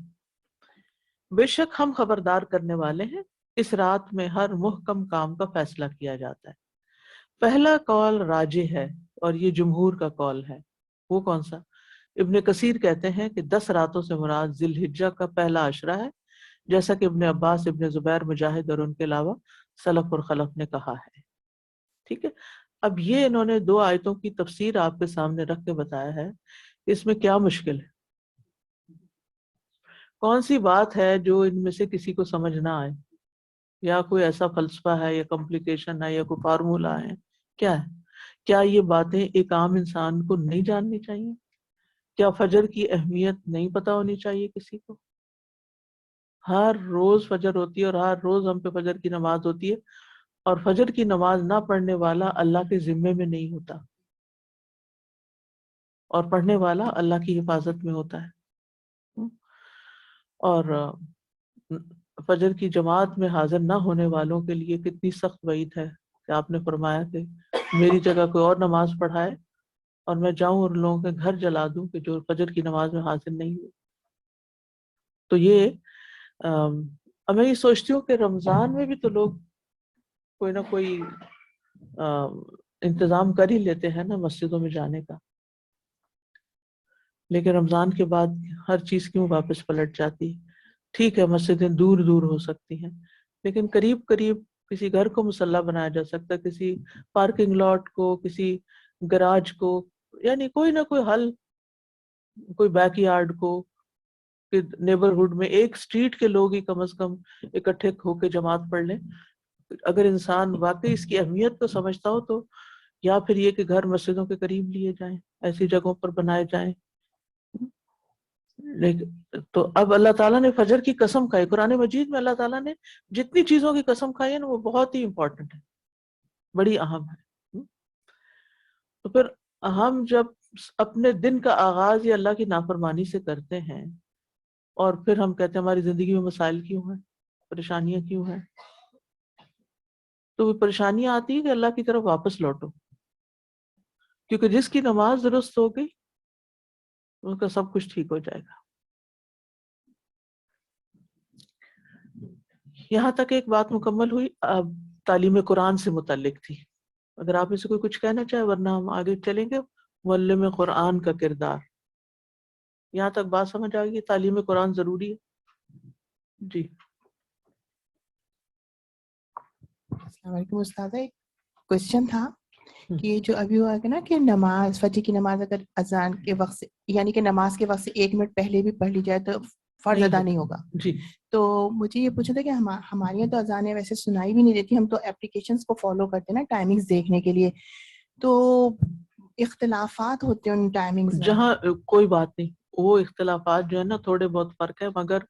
بے شک ہم خبردار کرنے والے ہیں، اس رات میں ہر محکم کام کا فیصلہ کیا جاتا ہے. پہلا قول راجح ہے اور یہ جمہور کا قول ہے. وہ کون سا؟ ابن کثیر کہتے ہیں کہ 10 راتوں سے مراد ذی الحجہ کا پہلا عشرہ ہے، جیسا کہ ابن عباس، ابن زبیر، مجاہد اور ان کے علاوہ سلف اور خلف نے کہا ہے. ٹھیک ہے. اب یہ انہوں نے 2 آیتوں کی تفسیر آپ کے سامنے رکھ کے بتایا ہے کہ اس میں کیا مشکل ہے، کون سی بات ہے جو ان میں سے کسی کو سمجھ نہ آئے، یا کوئی ایسا فلسفہ ہے یا کمپلیکیشن ہے یا کوئی فارمولا ہے. کیا ہے؟ کیا یہ باتیں ایک عام انسان کو نہیں جاننی چاہیے؟ کیا فجر کی اہمیت نہیں پتہ ہونی چاہیے کسی کو؟ ہر روز فجر ہوتی ہے اور ہر روز ہم پہ فجر کی نماز ہوتی ہے، اور فجر کی نماز نہ پڑھنے والا اللہ کے ذمے میں نہیں ہوتا، اور پڑھنے والا اللہ کی حفاظت میں ہوتا ہے. اور فجر کی جماعت میں حاضر نہ ہونے والوں کے لیے کتنی سخت وعید ہے کہ آپ نے فرمایا کہ میری جگہ کوئی اور نماز پڑھائے اور میں جاؤں اور لوگوں کے گھر جلا دوں کہ جو فجر کی نماز میں حاضر نہیں ہوئے. تو یہ میں یہ سوچتی ہوں کہ رمضان میں بھی تو لوگ کوئی نہ کوئی انتظام کر ہی لیتے ہیں نا مسجدوں میں جانے کا، لیکن رمضان کے بعد ہر چیز کیوں واپس پلٹ جاتی؟ ٹھیک ہے مسجدیں دور دور ہو سکتی ہیں، لیکن قریب قریب کسی گھر کو مصلی بنایا جا سکتا ہے، کسی پارکنگ لاٹ کو، کسی گراج کو، یعنی کوئی نہ کوئی حل، کوئی بیک یارڈ کو، کہ نیبرہڈ میں ایک اسٹریٹ کے لوگ ہی کم از کم اکٹھے ہو کے جماعت پڑھ لیں. اگر انسان واقعی اس کی اہمیت کو سمجھتا ہو تو، یا پھر یہ کہ گھر مسجدوں کے قریب لیے جائیں، ایسی جگہوں پر بنائے جائیں. لیکن تو اب اللہ تعالیٰ نے فجر کی قسم کھائی، قرآن مجید میں اللہ تعالیٰ نے جتنی چیزوں کی قسم کھائی ہے نا وہ بہت ہی امپورٹنٹ ہے، بڑی اہم ہے. تو پھر ہم جب اپنے دن کا آغاز یہ اللہ کی نافرمانی سے کرتے ہیں، اور پھر ہم کہتے ہیں ہماری زندگی میں مسائل کیوں ہیں، پریشانیاں کیوں ہیں، تو وہ پریشانیاں آتی ہیں کہ اللہ کی طرف واپس لوٹو، کیونکہ جس کی نماز درست ہو گئی ان کا سب کچھ ٹھیک ہو جائے گا. یہاں تک ایک بات مکمل ہوئی. اب تعلیم قرآن سے متعلق تھی، اگر آپ میں سے کوئی کچھ کہنا چاہے، ورنہ ہم آگے چلیں گے. معلم قرآن کا کردار، یہاں تک بات سمجھ آ گئی؟ تعلیم قرآن ضروری ہے. جی
السلام علیکم استاد. ایک کوشچن تھا کہ یہ جو ابھی ہوا کہ نا کہ نماز، فجر کی نماز اگر اذان کے وقت سے یعنی کہ نماز کے وقت سے 1 منٹ پہلے بھی پڑھ لی جائے تو فرض ادا نہیں ہوگا.
جی
تو مجھے یہ پوچھنا تھا کہ ہمارے یہاں تو اذانیں ویسے سنائی بھی نہیں دیتی، ہم تو اپلیکیشنس کو فالو کرتے ہیں نا ٹائمنگز دیکھنے کے لیے، تو اختلافات ہوتے ہیں ان ٹائمنگز میں.
جہاں کوئی بات نہیں، وہ اختلافات جو ہے نا تھوڑے بہت فرق ہے، مگر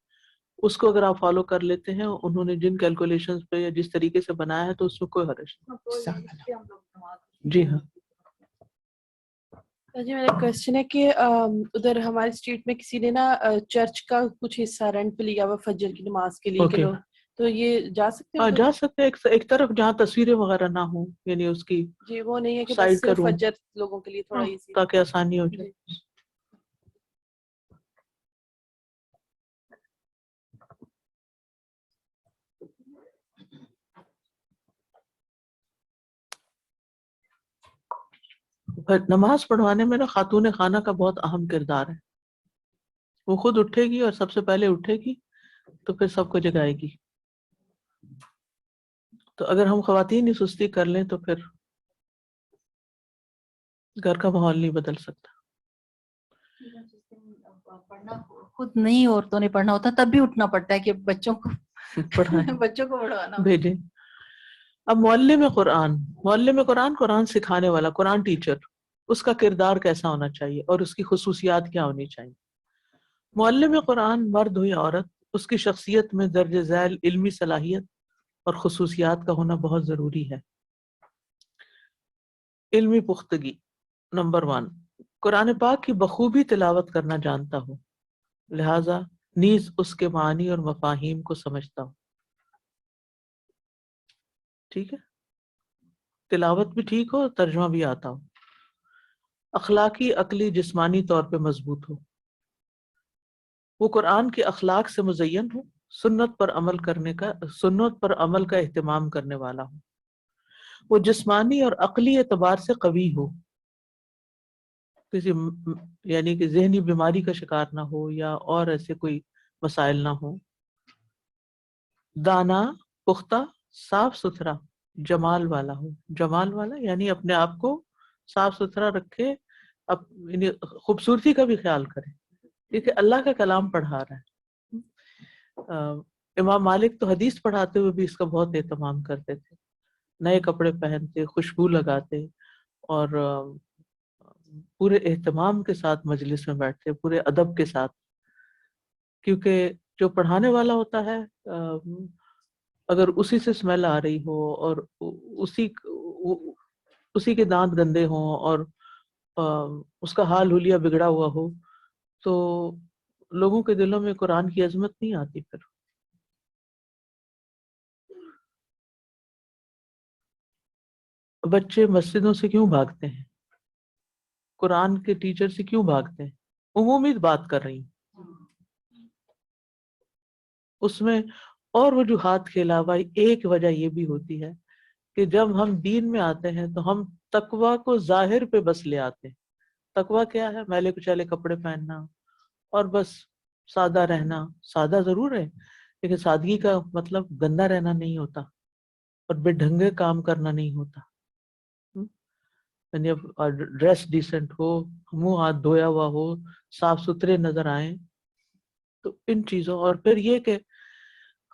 اس کو اگر آپ فالو کر لیتے ہیں انہوں نے جن کیلکولیشنز پہ یا جس طریقے سے بنایا ہے تو اس میں کوئی حرج نہیں. جی ہاں
جی میرا کوشچن ہے کہ ادھر ہمارے اسٹریٹ میں کسی نے نا چرچ کا کچھ حصہ رینٹ پہ لیا ہوا فجر کی نماز کے لیے کہ
اوکے.
لوگ، تو یہ جا سکتے ہیں
ہاں
ادھر؟
جا سکتے ہیں، ایک طرف جہاں تصویریں وغیرہ نہ ہوں، یعنی اس کی
جی وہ نہیں ہے کہ
سائڈ
بس
کا
صرف
روم،
فجر لوگوں کے لیے تھوڑا ایزی.
تاکہ آسانی ہو جائے.
جی.
نماز پڑھوانے میں نا خاتون خانہ کا بہت اہم کردار ہے. وہ خود اٹھے گی اور سب سے پہلے اٹھے گی تو پھر سب کو جگائے گی. تو اگر ہم خواتین ہی سستی کر لیں تو پھر گھر کا ماحول نہیں بدل سکتا.
پڑھنا خود نہیں عورتوں نے پڑھنا ہوتا تب بھی اٹھنا پڑتا ہے کہ بچوں کو
پڑھائیں،
بچوں کو پڑھوانا.
بھیجیں. اب معلم قرآن، قرآن سکھانے والا، قرآن ٹیچر، اس کا کردار کیسا ہونا چاہیے اور اس کی خصوصیات کیا ہونی چاہیے؟ معلم قرآن مرد ہو یا عورت، اس کی شخصیت میں درج ذیل علمی صلاحیت اور خصوصیات کا ہونا بہت ضروری ہے. علمی پختگی. نمبر 1، قرآن پاک کی بخوبی تلاوت کرنا جانتا ہو، لہذا نیز اس کے معنی اور مفاہیم کو سمجھتا ہوں. ٹھیک ہے، تلاوت بھی ٹھیک ہو، ترجمہ بھی آتا ہو، اخلاقی، عقلی، جسمانی طور پہ مضبوط ہو، وہ قرآن کے اخلاق سے مزین ہو، سنت پر عمل کا اہتمام کرنے والا ہو، وہ جسمانی اور عقلی اعتبار سے قوی ہو، کسی یعنی کہ ذہنی بیماری کا شکار نہ ہو یا اور ایسے کوئی مسائل نہ ہو، دانا، پختہ، صاف ستھرا، جمال والا ہو. جمال والا یعنی اپنے آپ کو صاف ستھرا رکھے، یعنی خوبصورتی کا بھی خیال کرے، کیونکہ اللہ کا کلام پڑھا رہا ہے. امام مالک تو حدیث پڑھاتے ہوئے بھی اس کا بہت اہتمام کرتے تھے، نئے کپڑے پہنتے، خوشبو لگاتے، اور پورے اہتمام کے ساتھ مجلس میں بیٹھتے، پورے ادب کے ساتھ، کیونکہ جو پڑھانے والا ہوتا ہے اگر اسی سے اسمیل آ رہی ہو اور اسی کے دانت گندے ہوں اور اس کا حال حلیہ بگڑا ہوا ہو تو لوگوں کے دلوں میں قرآن کی عظمت نہیں آتی. پھر بچے مسجدوں سے کیوں بھاگتے ہیں؟ قرآن کے ٹیچر سے کیوں بھاگتے ہیں؟ عمومی بات کر رہی ہوں، اس میں اور وجوہات کے علاوہ ایک وجہ یہ بھی ہوتی ہے کہ جب ہم دین میں آتے ہیں تو ہم تقویٰ کو ظاہر پہ بس لے آتے ہیں. تقویٰ کیا ہے؟ میلے کچیلے کپڑے پہننا اور بس سادہ رہنا. سادہ ضرور ہے لیکن سادگی کا مطلب گندا رہنا نہیں ہوتا اور بے ڈھنگے کام کرنا نہیں ہوتا. یعنی ڈریس ڈیسنٹ ہو، منہ ہاتھ دھویا ہوا ہو، صاف ستھرے نظر آئیں. تو ان چیزوں، اور پھر یہ کہ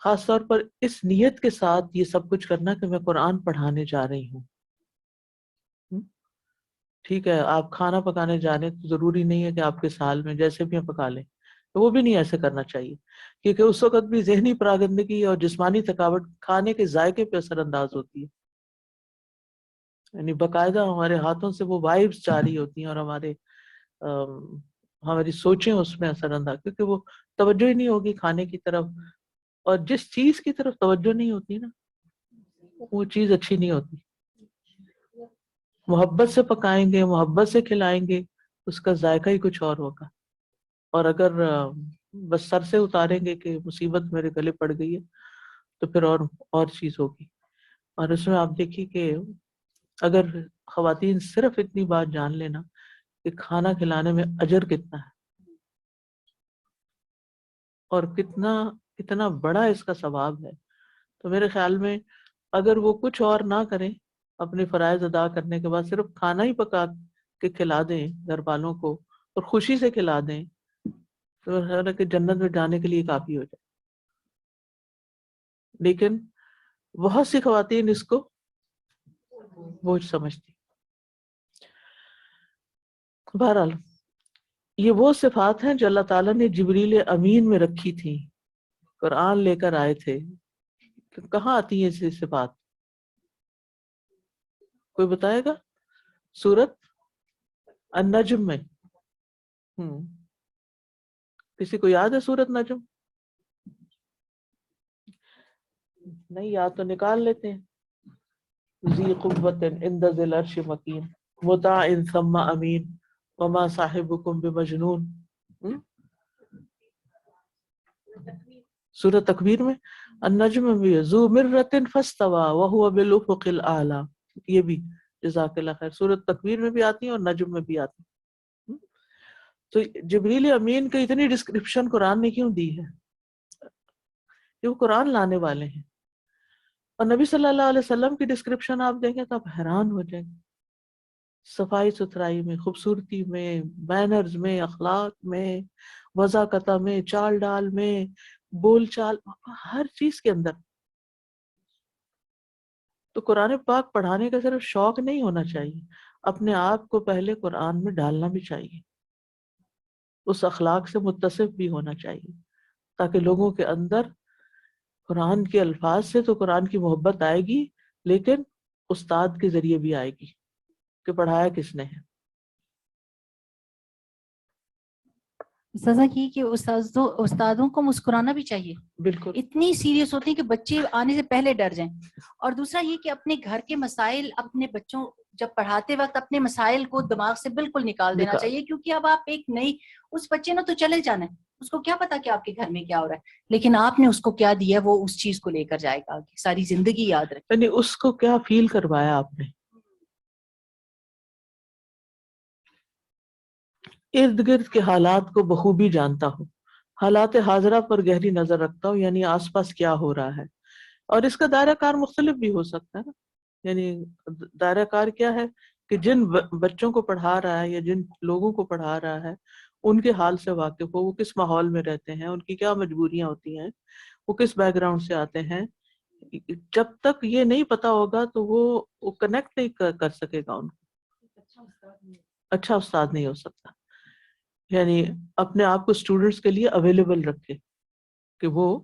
خاص طور پر اس نیت کے ساتھ یہ سب کچھ کرنا کہ میں قرآن پڑھانے جا رہی ہوں. ٹھیک ہے، آپ کھانا پکانے جانے تو ضروری نہیں ہے کہ آپ کے سال میں جیسے بھی پکا لیں، تو وہ بھی نہیں ایسے کرنا چاہیے، کیونکہ اس وقت بھی ذہنی پراگندگی اور جسمانی تھکاوٹ کھانے کے ذائقے پہ اثر انداز ہوتی ہے. یعنی باقاعدہ ہمارے ہاتھوں سے وہ وائبس جاری ہوتی ہیں اور ہماری سوچیں اس میں اثر انداز، کیونکہ وہ توجہ ہی نہیں ہوگی کھانے کی طرف، اور جس چیز کی طرف توجہ نہیں ہوتی نا وہ چیز اچھی نہیں ہوتی. محبت سے پکائیں گے، محبت سے کھلائیں گے، اس کا ذائقہ ہی کچھ اور ہوگا. اور اگر بس سر سے اتاریں گے کہ مصیبت میرے گلے پڑ گئی ہے تو پھر اور چیز ہوگی. اور اس میں آپ دیکھیے کہ اگر خواتین صرف اتنی بات جان لینا کہ کھانا کھلانے میں اجر کتنا ہے اور کتنا بڑا اس کا ثواب ہے، تو میرے خیال میں اگر وہ کچھ اور نہ کریں، اپنے فرائض ادا کرنے کے بعد صرف کھانا ہی پکا کے کھلا دیں گھر والوں کو اور خوشی سے کھلا دیں، تو میرا خیال ہے کہ جنت میں جانے کے لیے کافی ہو جائے. لیکن بہت سی خواتین اس کو بوجھ سمجھتی. بہرحال یہ وہ صفات ہیں جو اللہ تعالیٰ نے جبریل امین میں رکھی تھی، قرآن لے کر آئے تھے. کہاں آتی ہیں یہ صفات؟ کوئی بتائے گا؟ سورت النجم میں. کسی کو یاد ہے سورت نجم؟ نہیں یاد تو نکال لیتے ہیں. ذی قوت عند ذی العرش مکین مطاع ثم امین وما صاحبکم بمجنون. سورۃ تکویر میں النجم میں بھی ذو مرۃ فاستوى وهو بالافق الاعلی، یہ بھی جزاک اللہ خیر سورۃ تکویر میں بھی آتی ہیں اور نجم میں بھی آتی ہیں. تو جبریل امین کی اتنی ڈسکرپشن قرآن نے کیوں دی ہے؟ کہ وہ قرآن لانے والے ہیں. اور نبی صلی اللہ علیہ وسلم کی ڈسکرپشن آپ دیکھیں تو آپ حیران ہو جائیں گے. صفائی ستھرائی میں، خوبصورتی میں، مینرز میں، اخلاق میں، وضاقتہ میں، چال ڈال میں، بول چال، ہر چیز کے اندر. تو قرآن پاک پڑھانے کا صرف شوق نہیں ہونا چاہیے، اپنے آپ کو پہلے قرآن میں ڈالنا بھی چاہیے، اس اخلاق سے متصف بھی ہونا چاہیے، تاکہ لوگوں کے اندر قرآن کے الفاظ سے تو قرآن کی محبت آئے گی، لیکن استاد کے ذریعے بھی آئے گی کہ پڑھایا کس نے ہے.
سزا کی کہ استادوں کو مسکرانا بھی چاہیے.
بالکل
اتنی سیریس ہوتی ہیں کہ بچے آنے سے پہلے ڈر جائیں. اور دوسرا یہ کہ اپنے گھر کے مسائل اپنے بچوں جب پڑھاتے وقت اپنے مسائل کو دماغ سے بالکل نکال دینا چاہیے, کیونکہ اب آپ ایک نئی, اس بچے نے تو چلے جانا ہے, اس کو کیا پتا کہ آپ کے گھر میں کیا ہو رہا ہے, لیکن آپ نے اس کو کیا دیا وہ اس چیز کو لے کر جائے گا آگے, ساری زندگی یاد رکھے.
یعنی اس کو کیا فیل کروایا آپ نے, ارد گرد کے حالات کو بخوبی جانتا ہو, حالات حاضرہ پر گہری نظر رکھتا ہو, یعنی آس پاس کیا ہو رہا ہے. اور اس کا دائرہ کار مختلف بھی ہو سکتا ہے نا, یعنی دائرہ کار کیا ہے کہ جن بچوں کو پڑھا رہا ہے یا جن لوگوں کو پڑھا رہا ہے ان کے حال سے واقف ہو, وہ کس ماحول میں رہتے ہیں, ان کی کیا مجبوریاں ہوتی ہیں, وہ کس بیک گراؤنڈ سے آتے ہیں. جب تک یہ نہیں پتا ہوگا تو وہ کنیکٹ نہیں کر سکے گا ان کو, اچھا استاد نہیں ہو سکتا. یعنی اپنے آپ کو اسٹوڈنٹس کے لیے اویلیبل رکھے کہ وہ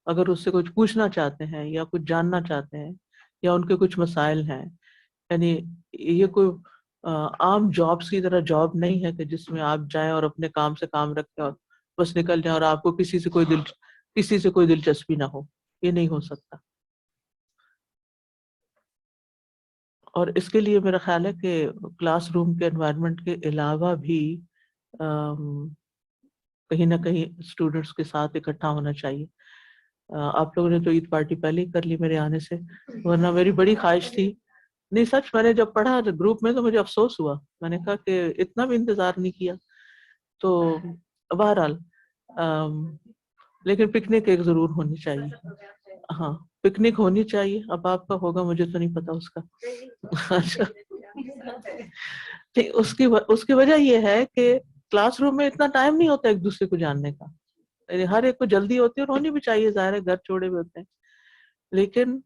اگر اس سے کچھ پوچھنا چاہتے ہیں یا کچھ جاننا چاہتے ہیں یا ان کے کچھ مسائل ہیں. یعنی یہ کوئی عام جابس کی طرح جاب نہیں ہے کہ جس میں آپ جائیں اور اپنے کام سے کام رکھیں اور بس نکل جائیں اور آپ کو کسی سے کوئی دلچسپی نہ ہو. یہ نہیں ہو سکتا. اور اس کے لیے میرا خیال ہے کہ کلاس روم کے انوائرمنٹ کے علاوہ بھی کہیں نہ کہیں اسٹوڈنٹس کے ساتھ اکٹھا ہونا چاہیے. آپ لوگوں نے تو عید پارٹی پہلے ہی کر لی میرے آنے سے, ورنہ میری بڑی خواہش تھی. نہیں سچ, میں نے جب پڑھا گروپ میں تو مجھے افسوس ہوا, میں نے کہا کہ اتنا بھی انتظار نہیں کیا. تو بہرحال لیکن پکنک ایک ضرور ہونی چاہیے. ہاں پکنک ہونی چاہیے. اب آپ کا ہوگا مجھے تو نہیں پتا اس کا. اچھا اس کی وجہ یہ ہے کہ کلاس روم میں اتنا ٹائم نہیں ہوتا ایک دوسرے کو جاننے کا. ہر ایک کو جلدی ہوتی ہے اور ہونی بھی چاہیے, ظاہر ہے گھر چھوڑے ہوئے ہوتے ہیں. لیکن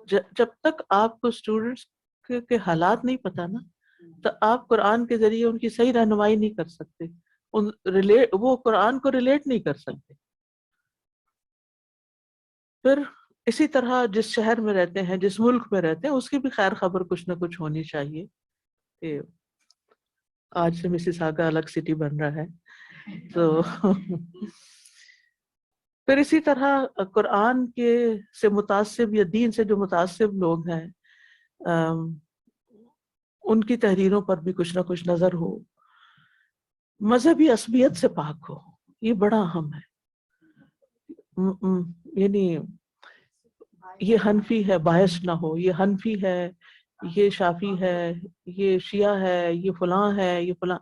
جب تک آپ کو اسٹوڈنٹس کے حالات نہیں پتا نا, تو آپ قرآن کے ذریعے ان کی صحیح رہنمائی نہیں کر سکتے, وہ قرآن کو ریلیٹ نہیں کر سکتے. پھر اسی طرح جس شہر میں رہتے ہیں, جس ملک میں رہتے ہیں, اس کی بھی خیر خبر کچھ نہ کچھ ہونی چاہیے. کہ آج سے مسیساگا الگ سٹی بن رہا ہے, تو پھر اسی طرح قرآن کے سے متعصب یا دین سے جو متعصب لوگ ہیں, ان کی تحریروں پر بھی کچھ نہ کچھ نظر ہو. مذہبی عصبیت سے پاک ہو, یہ بڑا اہم ہے. یعنی یہ حنفی ہے باعث نہ ہو, یہ حنفی ہے, یہ شافی ہے, یہ شیعہ ہے, یہ فلاں ہے, یہ فلاں.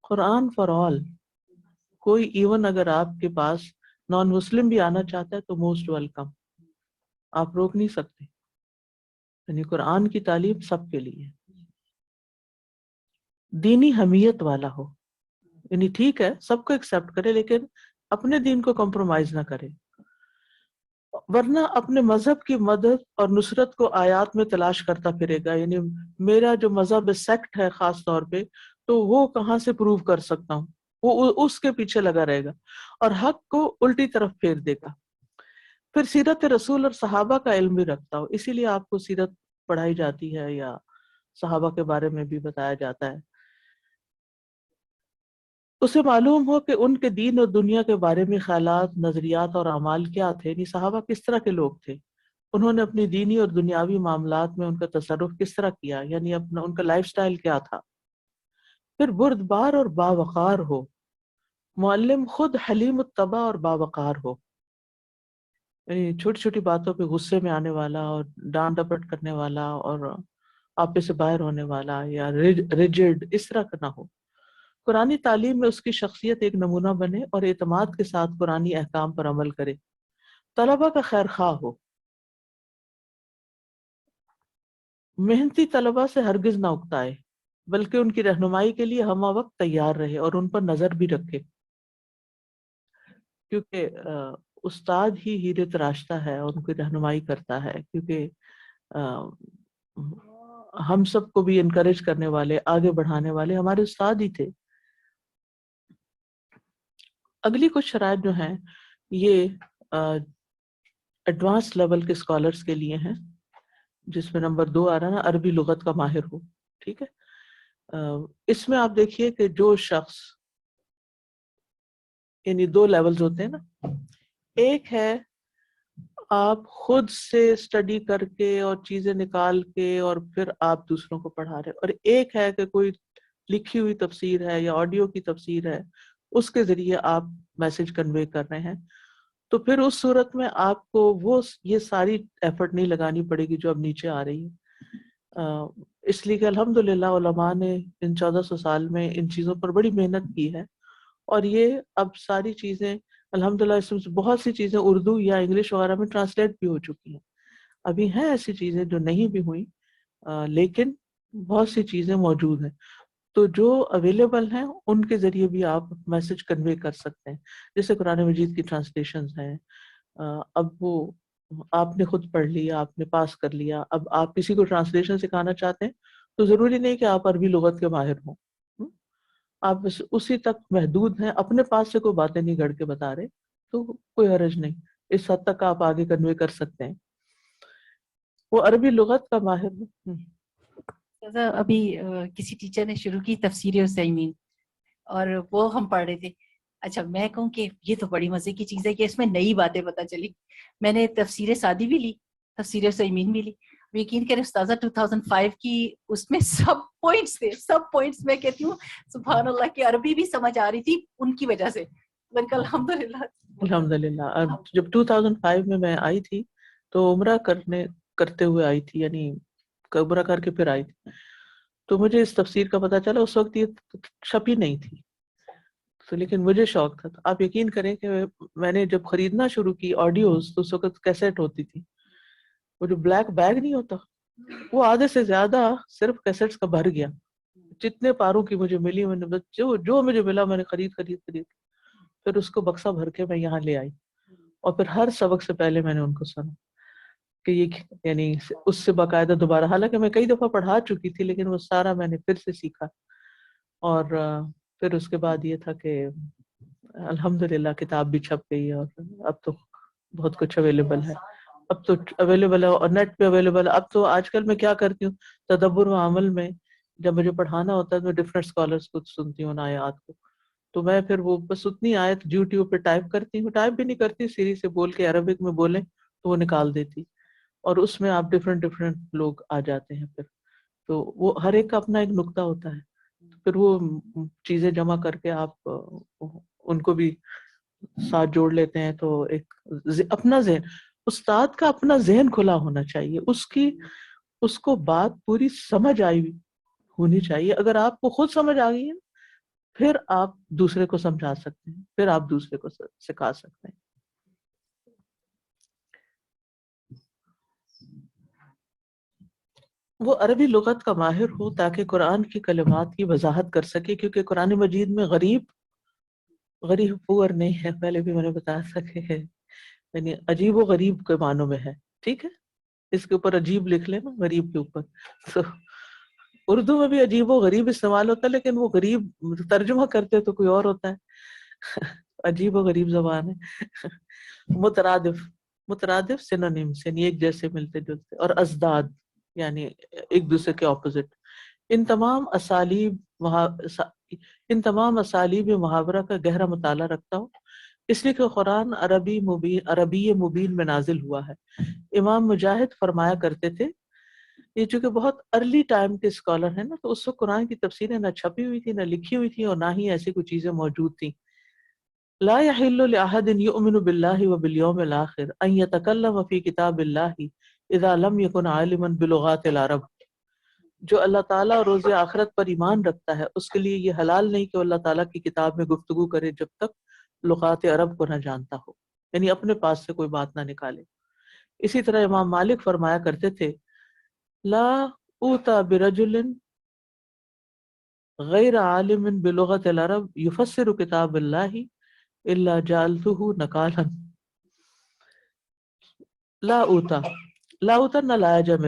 قرآن فار آل. کوئی ایون اگر آپ کے پاس نان مسلم بھی آنا چاہتا ہے تو موسٹ ویلکم, آپ روک نہیں سکتے. یعنی قرآن کی تعلیم سب کے لیے. دینی حمیت والا ہو, یعنی ٹھیک ہے سب کو ایکسپٹ کرے لیکن اپنے دین کو کمپرومائز نہ کرے, ورنہ اپنے مذہب کی مدد اور نصرت کو آیات میں تلاش کرتا پھرے گا. یعنی میرا جو مذہب سیکٹ ہے خاص طور پہ, تو وہ کہاں سے پروو کر سکتا ہوں, وہ اس کے پیچھے لگا رہے گا اور حق کو الٹی طرف پھیر دے گا. پھر سیرت رسول اور صحابہ کا علم بھی رکھتا ہو, اسی لیے آپ کو سیرت پڑھائی جاتی ہے یا صحابہ کے بارے میں بھی بتایا جاتا ہے. اسے معلوم ہو کہ ان کے دین اور دنیا کے بارے میں خیالات, نظریات اور اعمال کیا تھے. یعنی صحابہ کس طرح کے لوگ تھے, انہوں نے اپنی دینی اور دنیاوی معاملات میں ان کا تصرف کس طرح کیا, یعنی ان کا لائف سٹائل کیا تھا. پھر بردبار اور باوقار ہو, معلم خود حلیم الطبع اور باوقار ہو. یعنی چھوٹی چھوٹی باتوں پہ غصے میں آنے والا اور ڈانٹ ڈپٹ کرنے والا اور آپے سے باہر ہونے والا یا ریجڈ اس طرح کا نہ ہو. قرآنی تعلیم میں اس کی شخصیت ایک نمونہ بنے اور اعتماد کے ساتھ قرآنی احکام پر عمل کرے. طلبہ کا خیر خواہ ہو, محنتی طلبہ سے ہرگز نہ اکتائے بلکہ ان کی رہنمائی کے لیے ہمہ وقت تیار رہے اور ان پر نظر بھی رکھے, کیونکہ استاد ہی ہیرے تراشتا ہے اور ان کی رہنمائی کرتا ہے. کیونکہ ہم سب کو بھی انکریج کرنے والے, آگے بڑھانے والے ہمارے استاد ہی تھے. اگلی کچھ شرائط جو ہیں یہ ایڈوانس لیول کے اسکالرس کے لیے ہیں, جس میں نمبر 2 آ رہا ہے نا, عربی لغت کا ماہر ہو. ٹھیک ہے, اس میں آپ دیکھیے کہ جو شخص یعنی دو لیولز ہوتے ہیں نا، ایک ہے آپ خود سے اسٹڈی کر کے اور چیزیں نکال کے اور پھر آپ دوسروں کو پڑھا رہے، اور ایک ہے کہ کوئی لکھی ہوئی تفسیر ہے یا آڈیو کی تفسیر ہے، اس کے ذریعے آپ میسج کنوے کر رہے ہیں. تو پھر اس صورت میں آپ کو وہ یہ ساری ایفرٹ نہیں لگانی پڑے گی جو اب نیچے آ رہی ہے. اس لیے کہ الحمدللہ علماء نے ان 1400 سال میں ان چیزوں پر بڑی محنت کی ہے، اور یہ اب ساری چیزیں الحمدللہ اس میں سے بہت سی چیزیں اردو یا انگلش وغیرہ میں ٹرانسلیٹ بھی ہو چکی ہیں. ابھی ہیں ایسی چیزیں جو نہیں بھی ہوئی، لیکن بہت سی چیزیں موجود ہیں. تو جو اویلیبل ہیں ان کے ذریعے بھی آپ میسج کنوے کر سکتے ہیں. جیسے قرآن مجید کی ٹرانسلیشنز ہیں، اب وہ آپ نے خود پڑھ لیا، آپ نے پاس کر لیا، اب آپ کسی کو ٹرانسلیشن سکھانا چاہتے ہیں تو ضروری نہیں کہ آپ عربی لغت کے ماہر ہوں، آپ بس اسی تک محدود ہیں، اپنے پاس سے کوئی باتیں نہیں گھڑ کے بتا رہے تو کوئی حرج نہیں، اس حد تک آپ آگے کنوے کر سکتے ہیں. وہ عربی لغت کا ماہر ہوں.
ابھی کسی ٹیچر نے شروع کی تفسیر عثیمین اور وہ ہم پڑھ رہے تھے. اچھا میں کہوں کہ یہ تو بڑی مزے کی چیز ہے کہ اس میں نئی باتیں پتہ چلی. میں نے تفسیر سعدی بھی لی، تفسیر عثیمین بھی لی. یقین کریں استاذہ 2005 کی اس میں سب پوائنٹس تھے، سب پوائنٹس میں کہتی ہوں سبحان اللہ کی عربی بھی سمجھ آ رہی تھی ان کی وجہ سے. میں نے کہا الحمدللہ.
الحمدللہ. جب 2005 میں آئی تھی تو عمرہ کرتے ہوئے آئی تھی، یعنی عمرہ کر کے پھر آئی تھی، تو مجھے اس تفسیر کا پتہ چلا. اس وقت یہ چھپی نہیں تھی تو لیکن مجھے شوق تھا. آپ یقین کریں کہ میں نے جب خریدنا شروع کی آڈیوز تو اس وقت کیسٹ ہوتی تھی، وہ جو بلیک بیگ نہیں ہوتا وہ آدھے سے زیادہ صرف کیسٹس کا بھر گیا. جتنے پاروں کی مجھے ملی میں نے جو مجھے ملا میں نے خرید پھر اس کو بکسا بھر کے میں یہاں لے آئی، اور پھر ہر سبق سے پہلے میں نے ان کو سنا کہ یہ یعنی اس سے باقاعدہ دوبارہ، حالانکہ میں کئی دفعہ پڑھا چکی تھی لیکن وہ سارا میں نے پھر سے سیکھا. اور پھر اس کے بعد یہ تھا کہ الحمدللہ کتاب بھی چھپ گئی ہے، اور اب تو بہت کچھ اویلیبل ہے. اب تو اویلیبل ہے اور نیٹ پہ اویلیبل ہے. اب تو آج کل میں کیا کرتی ہوں، تدبر و عمل میں جب مجھے پڑھانا ہوتا ہے تو میں ڈفرینٹ اسکالرس کو سنتی ہوں آیات کو، تو میں پھر وہ بس اتنی آیت یوٹیوب پہ ٹائپ کرتی ہوں، ٹائپ بھی نہیں کرتی، سیری سے بول کے عربک میں بولیں تو وہ نکال دیتی، اور اس میں آپ ڈفرینٹ لوگ آ جاتے ہیں. پھر تو وہ ہر ایک کا اپنا ایک نقطہ ہوتا ہے، پھر وہ چیزیں جمع کر کے آپ ان کو بھی ساتھ جوڑ لیتے ہیں. تو ایک اپنا ذہن، استاد کا اپنا ذہن کھلا ہونا چاہیے، اس کو بات پوری سمجھ آئی ہونی چاہیے. اگر آپ کو خود سمجھ آ گئی ہے پھر آپ دوسرے کو سمجھا سکتے ہیں، پھر آپ دوسرے کو سکھا سکتے ہیں. وہ عربی لغت کا ماہر ہو تاکہ قرآن کی کلمات کی وضاحت کر سکے، کیونکہ قرآن مجید میں غریب پور نہیں ہے، پہلے بھی میں نے بتایا تھا کہ یعنی عجیب و غریب کے معنوں میں ہے. ٹھیک ہے، اس کے اوپر عجیب لکھ لیں نا، غریب کے اوپر. تو اردو میں بھی عجیب و غریب استعمال ہوتا ہے، لیکن وہ غریب ترجمہ کرتے تو کوئی اور ہوتا ہے. عجیب و غریب زبان ہے. مترادف سینونیمز یعنی ایک جیسے ملتے جلتے، اور ازداد یعنی ایک دوسرے کے اپوزٹ. ان تمام اسالیب محاورہ کا گہرا مطالعہ رکھتا ہوں، اس لیے کہ قرآن عربی مبین میں نازل ہوا ہے. امام مجاہد فرمایا کرتے تھے، یہ چونکہ بہت ارلی ٹائم کے اسکالر ہیں نا، تو اس وقت قرآن کی تفسیریں نہ چھپی ہوئی تھی، نہ لکھی ہوئی تھی، اور نہ ہی ایسی کوئی چیزیں موجود تھیں. لا يحل لأحد يؤمن بالله وباليوم الآخر أن يتكلم في كتاب الله إذا لم يكن عالما بلغات العرب. جو اللہ تعالیٰ اور روز آخرت پر ایمان رکھتا ہے اس کے لیے یہ حلال نہیں کہ وہ اللہ تعالیٰ کی کتاب میں گفتگو کرے جب تک لغات عرب کو نہ جانتا ہو، یعنی اپنے پاس سے کوئی بات نہ نکالے. اسی طرح امام مالک فرمایا کرتے تھے، لا اوتا برجل غیر عالم بلغت العرب یفسر کتاب اللہ الا جعلتہ نکالا. لا اوتا نہ لایا جائے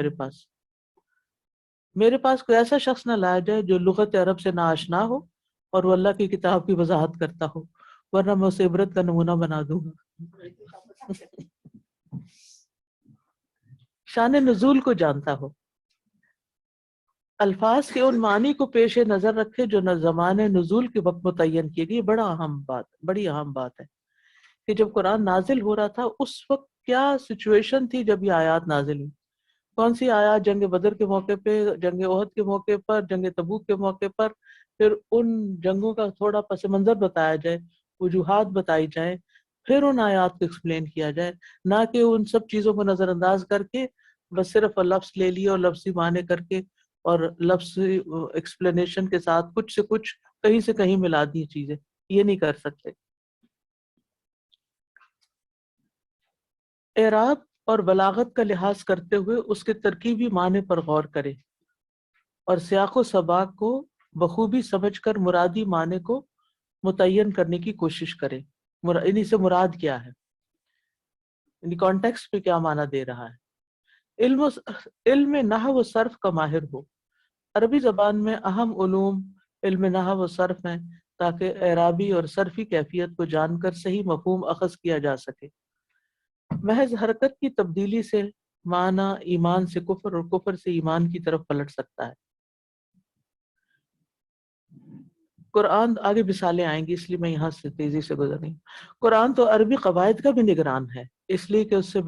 میرے پاس کوئی ایسا شخص نہ لایا جائے جو لغت عرب سے نہ آشنا ہو اور وہ اللہ کی کتاب کی وضاحت کرتا ہو، ورنہ میں اسے عبرت کا نمونہ بنا دوں گا. شان نزول کو جانتا ہو. الفاظ کے ان معنی کو پیش نظر رکھے جو زمان نزول کے وقت متعین کیے گئے. بڑی اہم بات ہے کہ جب قرآن نازل ہو رہا تھا اس وقت کیا سچویشن تھی جب یہ آیات نازل ہوئی. کون سی آیات جنگ بدر کے موقع پہ، جنگ احد کے موقع پر، جنگ تبوک کے موقع پر، پھر ان جنگوں کا تھوڑا پس منظر بتایا جائے، وجوہات بتائی جائیں، پھر ان آیات کو ایکسپلین کیا جائے، نہ کہ ان سب چیزوں کو نظر انداز کر کے بس صرف لفظ لے لیے اور لفظی معنی کر کے اور لفظی ایکسپلینیشن کے ساتھ کچھ سے کچھ کہیں سے کہیں ملا دی چیزیں. یہ نہیں کر سکتے. اعراب اور بلاغت کا لحاظ کرتے ہوئے اس کے ترکیبی معنی پر غور کرے اور سیاق و سباق کو بخوبی سمجھ کر مرادی معنی کو متعین کرنے کی کوشش کرے. انہی سے مراد کیا ہے، یعنی کانٹیکسٹ پہ کیا معنی دے رہا ہے. علم نحو و صرف کا ماہر ہو. عربی زبان میں اہم علوم علم نحو و صرف ہیں تاکہ اعرابی اور صرفی کیفیت کو جان کر صحیح مفہوم اخذ کیا جا سکے. محض حرکت کی تبدیلی سے معنی ایمان سے کفر اور کفر سے ایمان کی طرف پلٹ سکتا ہے. قرآن آگے مثالیں آئیں گی اس لیے میں یہاں سے تیزی سے گزر رہی ہوں. قرآن تو عربی قواعد کا بھی نگران ہے، اس لیے کہ اس سے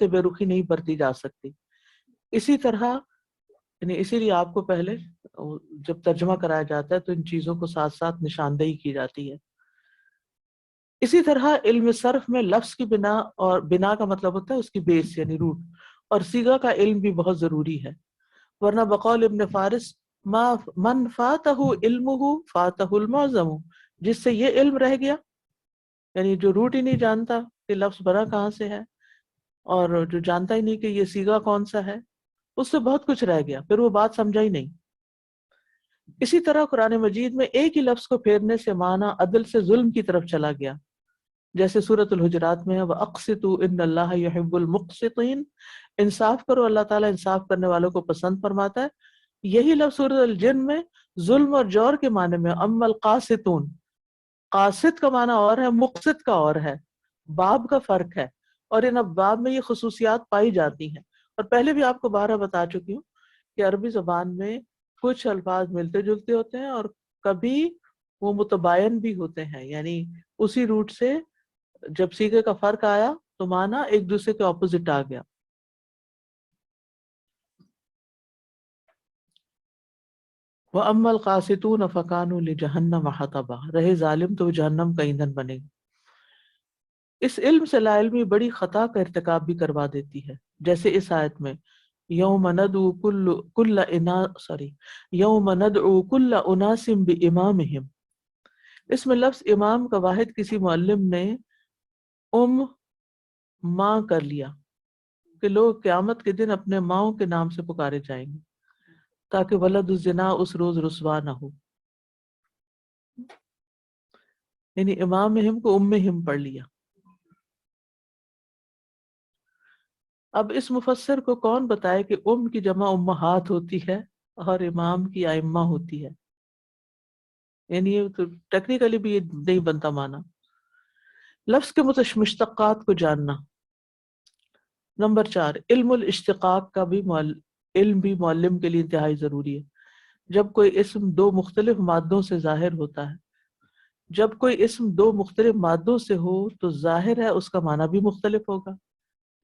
بے رخی نہیں برتی جا سکتی. اسی طرح یعنی اسی لیے آپ کو پہلے جب ترجمہ کرایا جاتا ہے تو ان چیزوں کو ساتھ ساتھ نشاندہی کی جاتی ہے. اسی طرح علم صرف میں لفظ کی بنا، اور بنا کا مطلب ہوتا ہے اس کی بیس یعنی روٹ، اور صیغہ کا علم بھی بہت ضروری ہے. ورنہ بقول ابن فارس من فاتہ علمہ فاتہ المعظم، جس سے یہ علم رہ گیا، یعنی جو روٹ ہی نہیں جانتا کہ لفظ بنا کہاں سے ہے اور جو جانتا ہی نہیں کہ یہ صیغہ کون سا ہے، اس سے بہت کچھ رہ گیا، پھر وہ بات سمجھا ہی نہیں. اسی طرح قرآن مجید میں ایک ہی لفظ کو پھیرنے سے معنی عدل سے ظلم کی طرف چلا گیا، جیسے سورۃ الحجرات میں ہے وَأَقْسِطُوا إِنَّ اللَّهَ يُحِبُّ الْمُقْسِطِينَ، انصاف کرو، اللہ تعالیٰ انصاف کرنے والوں کو پسند فرماتا ہے. یہی لفظ سورۃ الجن میں ظلم اور جور کے معنی میں اما القاسطون، قاسط کا معنی اور ہے، مقسط کا اور ہے، باب کا فرق ہے، اور ان ابواب میں یہ خصوصیات پائی جاتی ہیں. اور پہلے بھی آپ کو بارہ بتا چکی ہوں کہ عربی زبان میں کچھ الفاظ ملتے جلتے ہوتے ہیں اور کبھی وہ متباین بھی ہوتے ہیں، یعنی اسی روٹ سے جب صیغے کا فرق آیا تو معنی ایک دوسرے کے اپوزٹ آ گیا. وَأَمَّا الْقَاسِطُونَ فَكَانُوا لِجَهَنَّمَ حَطَبًا، رہے ظالم تو وہ جہنم کا ایندھن بنے گا. اس علم سے لا علمی بڑی خطا کا ارتکاب بھی کروا دیتی ہے، جیسے اس آیت میں یوم ندعو کل اناس بامامہم. اس میں لفظ امام کا واحد کسی معلم نے ماں کر لیا کہ لوگ قیامت کے دن اپنے ماؤں کے نام سے پکارے جائیں گے تاکہ ولد الزنا اس روز رسوا نہ ہو. یعنی امامہم کو امہم پڑھ لیا. اب اس مفسر کو کون بتائے کہ کی جمع امہات ہوتی ہے اور امام کی ائمہ ہوتی ہے، یعنی یہ تو ٹیکنیکلی بھی یہ نہیں بنتا معنی. لفظ کے مشتقات کو جاننا. نمبر 4، علم الاشتقاق کا بھی علم بھی معلم کے لیے انتہائی ضروری ہے. جب کوئی اسم دو مختلف مادوں سے ظاہر ہوتا ہے، جب کوئی اسم دو مختلف مادوں سے ہو تو ظاہر ہے اس کا معنی بھی مختلف ہوگا.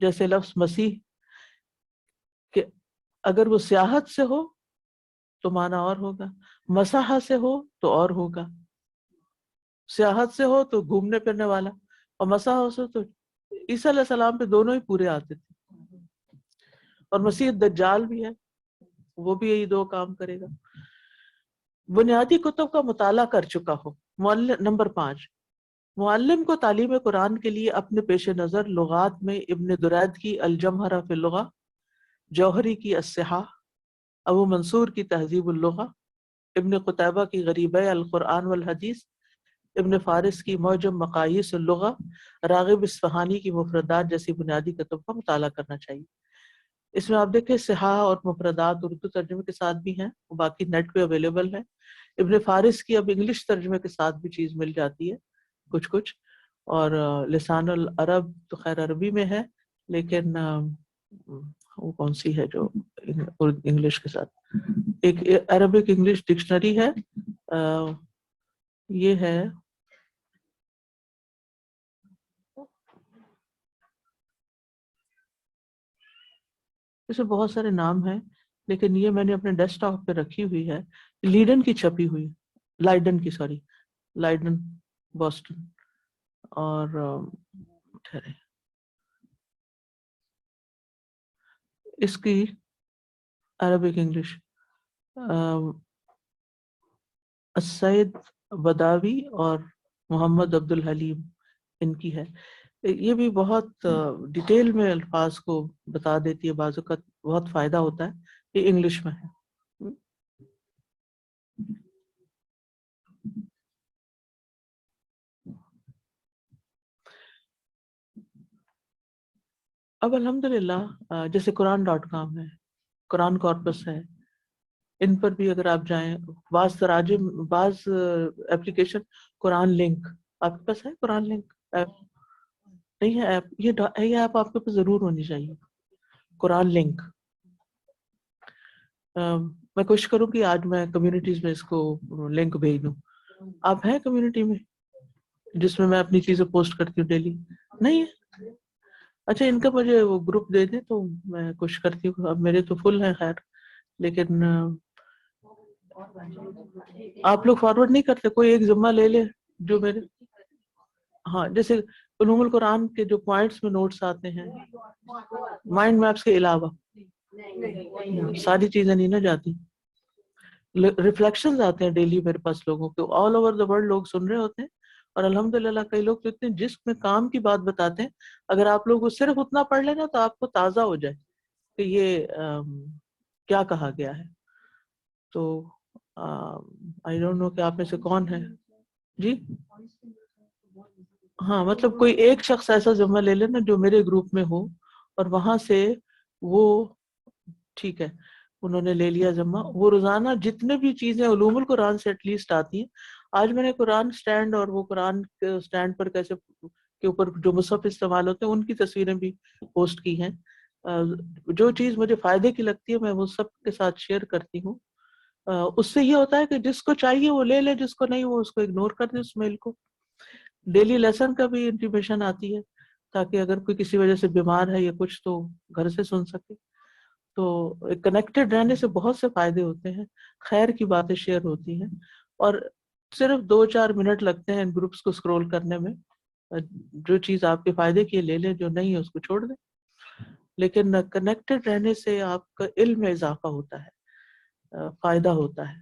جیسے لفظ مسیح کہ اگر وہ سیاحت سے ہو تو معنی اور ہوگا، مساحہ سے ہو تو اور ہوگا. سیاحت سے ہو تو گھومنے پھرنے والا، اور مساحہ سے تو عیسیٰ علیہ السلام پہ دونوں ہی پورے آتے تھے. اور مسیح دجال بھی ہے، وہ بھی یہی دو کام کرے گا. بنیادی کتب کا مطالعہ کر چکا ہو. نمبر 5، معلم کو تعلیم قرآن کے لیے اپنے پیش نظر لغات میں ابن درید کی الجمہرہ فی اللغہ، جوہری کی الصحاح، ابو منصور کی تہذیب اللغہ، ابن قتیبہ کی غریبہ القرآن والحدیث، ابن فارس کی معجم مقاییس اللغہ، راغب اصفہانی کی مفردات جیسی بنیادی کتب کا مطالعہ کرنا چاہیے. اس میں آپ دیکھیں صحاح اور مفردات اردو ترجمے کے ساتھ بھی ہیں، باقی نیٹ پہ اویلیبل ہے. ابن فارس کی اب انگلش ترجمے کے ساتھ بھی چیز مل جاتی ہے کچھ، اور لسان العرب تو خیر عربی میں ہے لیکن وہ کون سی ہے جو انگلش کے ساتھ. ایک عربک انگلش ڈکشنری ہے, یہ ہے اس میں بہت سارے نام ہیں, لیکن یہ میں نے اپنے ڈیسک ٹاپ پہ رکھی ہوئی ہے. لیڈن کی چھپی ہوئی, لائڈن بoston. اور ٹھہرے, اس کی عربک انگلش السید بداوی اور محمد عبد الحلیم ان کی ہے. یہ بھی بہت ڈیٹیل میں الفاظ کو بتا دیتی ہے, بعض اوقات بہت فائدہ ہوتا ہے. یہ انگلش میں ہے. اب الحمدللہ جیسے قرآن.com ہے, قرآن کارپس ہے, ان پر بھی اگر آپ جائیں, بعض تراجم, بعض اپلیکیشن قرآن لنک, آپ کے پاس ہے قرآن لنک ایپ؟ نہیں ہے ایپ, یہ ایپ آپ کے پاس ضرور ہونی چاہیے, قرآن لنک. میں کوشش کروں کہ آج میں کمیونٹیز میں اس کو لنک بھیج دوں. آپ ہیں کمیونٹی میں جس میں اپنی چیزیں پوسٹ کرتی ہوں ڈیلی؟ نہیں ہے؟ اچھا, ان کا مجھے وہ گروپ دے دیں تو میں کوشش کرتی ہوں. اب میرے تو فل ہیں خیر, لیکن آپ لوگ فارورڈ نہیں کرتے؟ کوئی ایک ذمہ لے لے جو میرے, ہاں, جیسے علوم القرآن کے جو پوائنٹس میں نوٹس آتے ہیں, مائنڈ میپس کے علاوہ ساری چیزیں نہیں نہ جاتی. ریفلیکشنز آتے ہیں ڈیلی میرے پاس لوگوں کے, آل اوور دا ورلڈ لوگ سن رہے ہوتے ہیں, اور الحمدللہ کئی لوگ تو اتنے جس میں کام کی بات بتاتے ہیں, اگر آپ لوگ صرف اتنا پڑھ لیں نا تو آپ کو تازہ ہو جائے کہ یہ کیا کہا گیا ہے. تو آئی ڈونٹ نو کہ آپ میں سے کون ہے جی. ہاں, مطلب کوئی ایک شخص ایسا ذمہ لے لے نا جو میرے گروپ میں ہو, اور وہاں سے وہ, ٹھیک ہے, انہوں نے لے لیا ذمہ. وہ روزانہ جتنے بھی چیزیں علوم القرآن سے ایٹ لیسٹ آتی ہیں, آج میں نے قرآن سٹینڈ اور وہ قرآن کے سٹینڈ پر کیسے کے اوپر جو مصحف استعمال ہوتے ہیں ان کی تصویریں بھی پوسٹ کی ہیں. جو چیز مجھے فائدے کی لگتی ہے میں وہ سب کے ساتھ شیئر کرتی ہوں. اس سے یہ ہوتا ہے کہ جس کو چاہیے وہ لے لے, جس کو نہیں وہ اس کو اگنور کر دے اس میل کو. ڈیلی لیسن کا بھی انٹیمیشن آتی ہے تاکہ اگر کوئی کسی وجہ سے بیمار ہے یا کچھ تو گھر سے سن سکے. تو کنیکٹڈ رہنے سے بہت سے فائدے ہوتے ہیں, خیر کی باتیں شیئر ہوتی ہیں, اور صرف 2-4 منٹ لگتے ہیں ان گروپس کو سکرول کرنے میں. جو چیز آپ کے فائدے کی لے لیں, جو نہیں ہے اس کو چھوڑ دیں. لیکن کنیکٹڈ رہنے سے آپ کا علم میں اضافہ ہوتا ہے, فائدہ ہوتا ہے.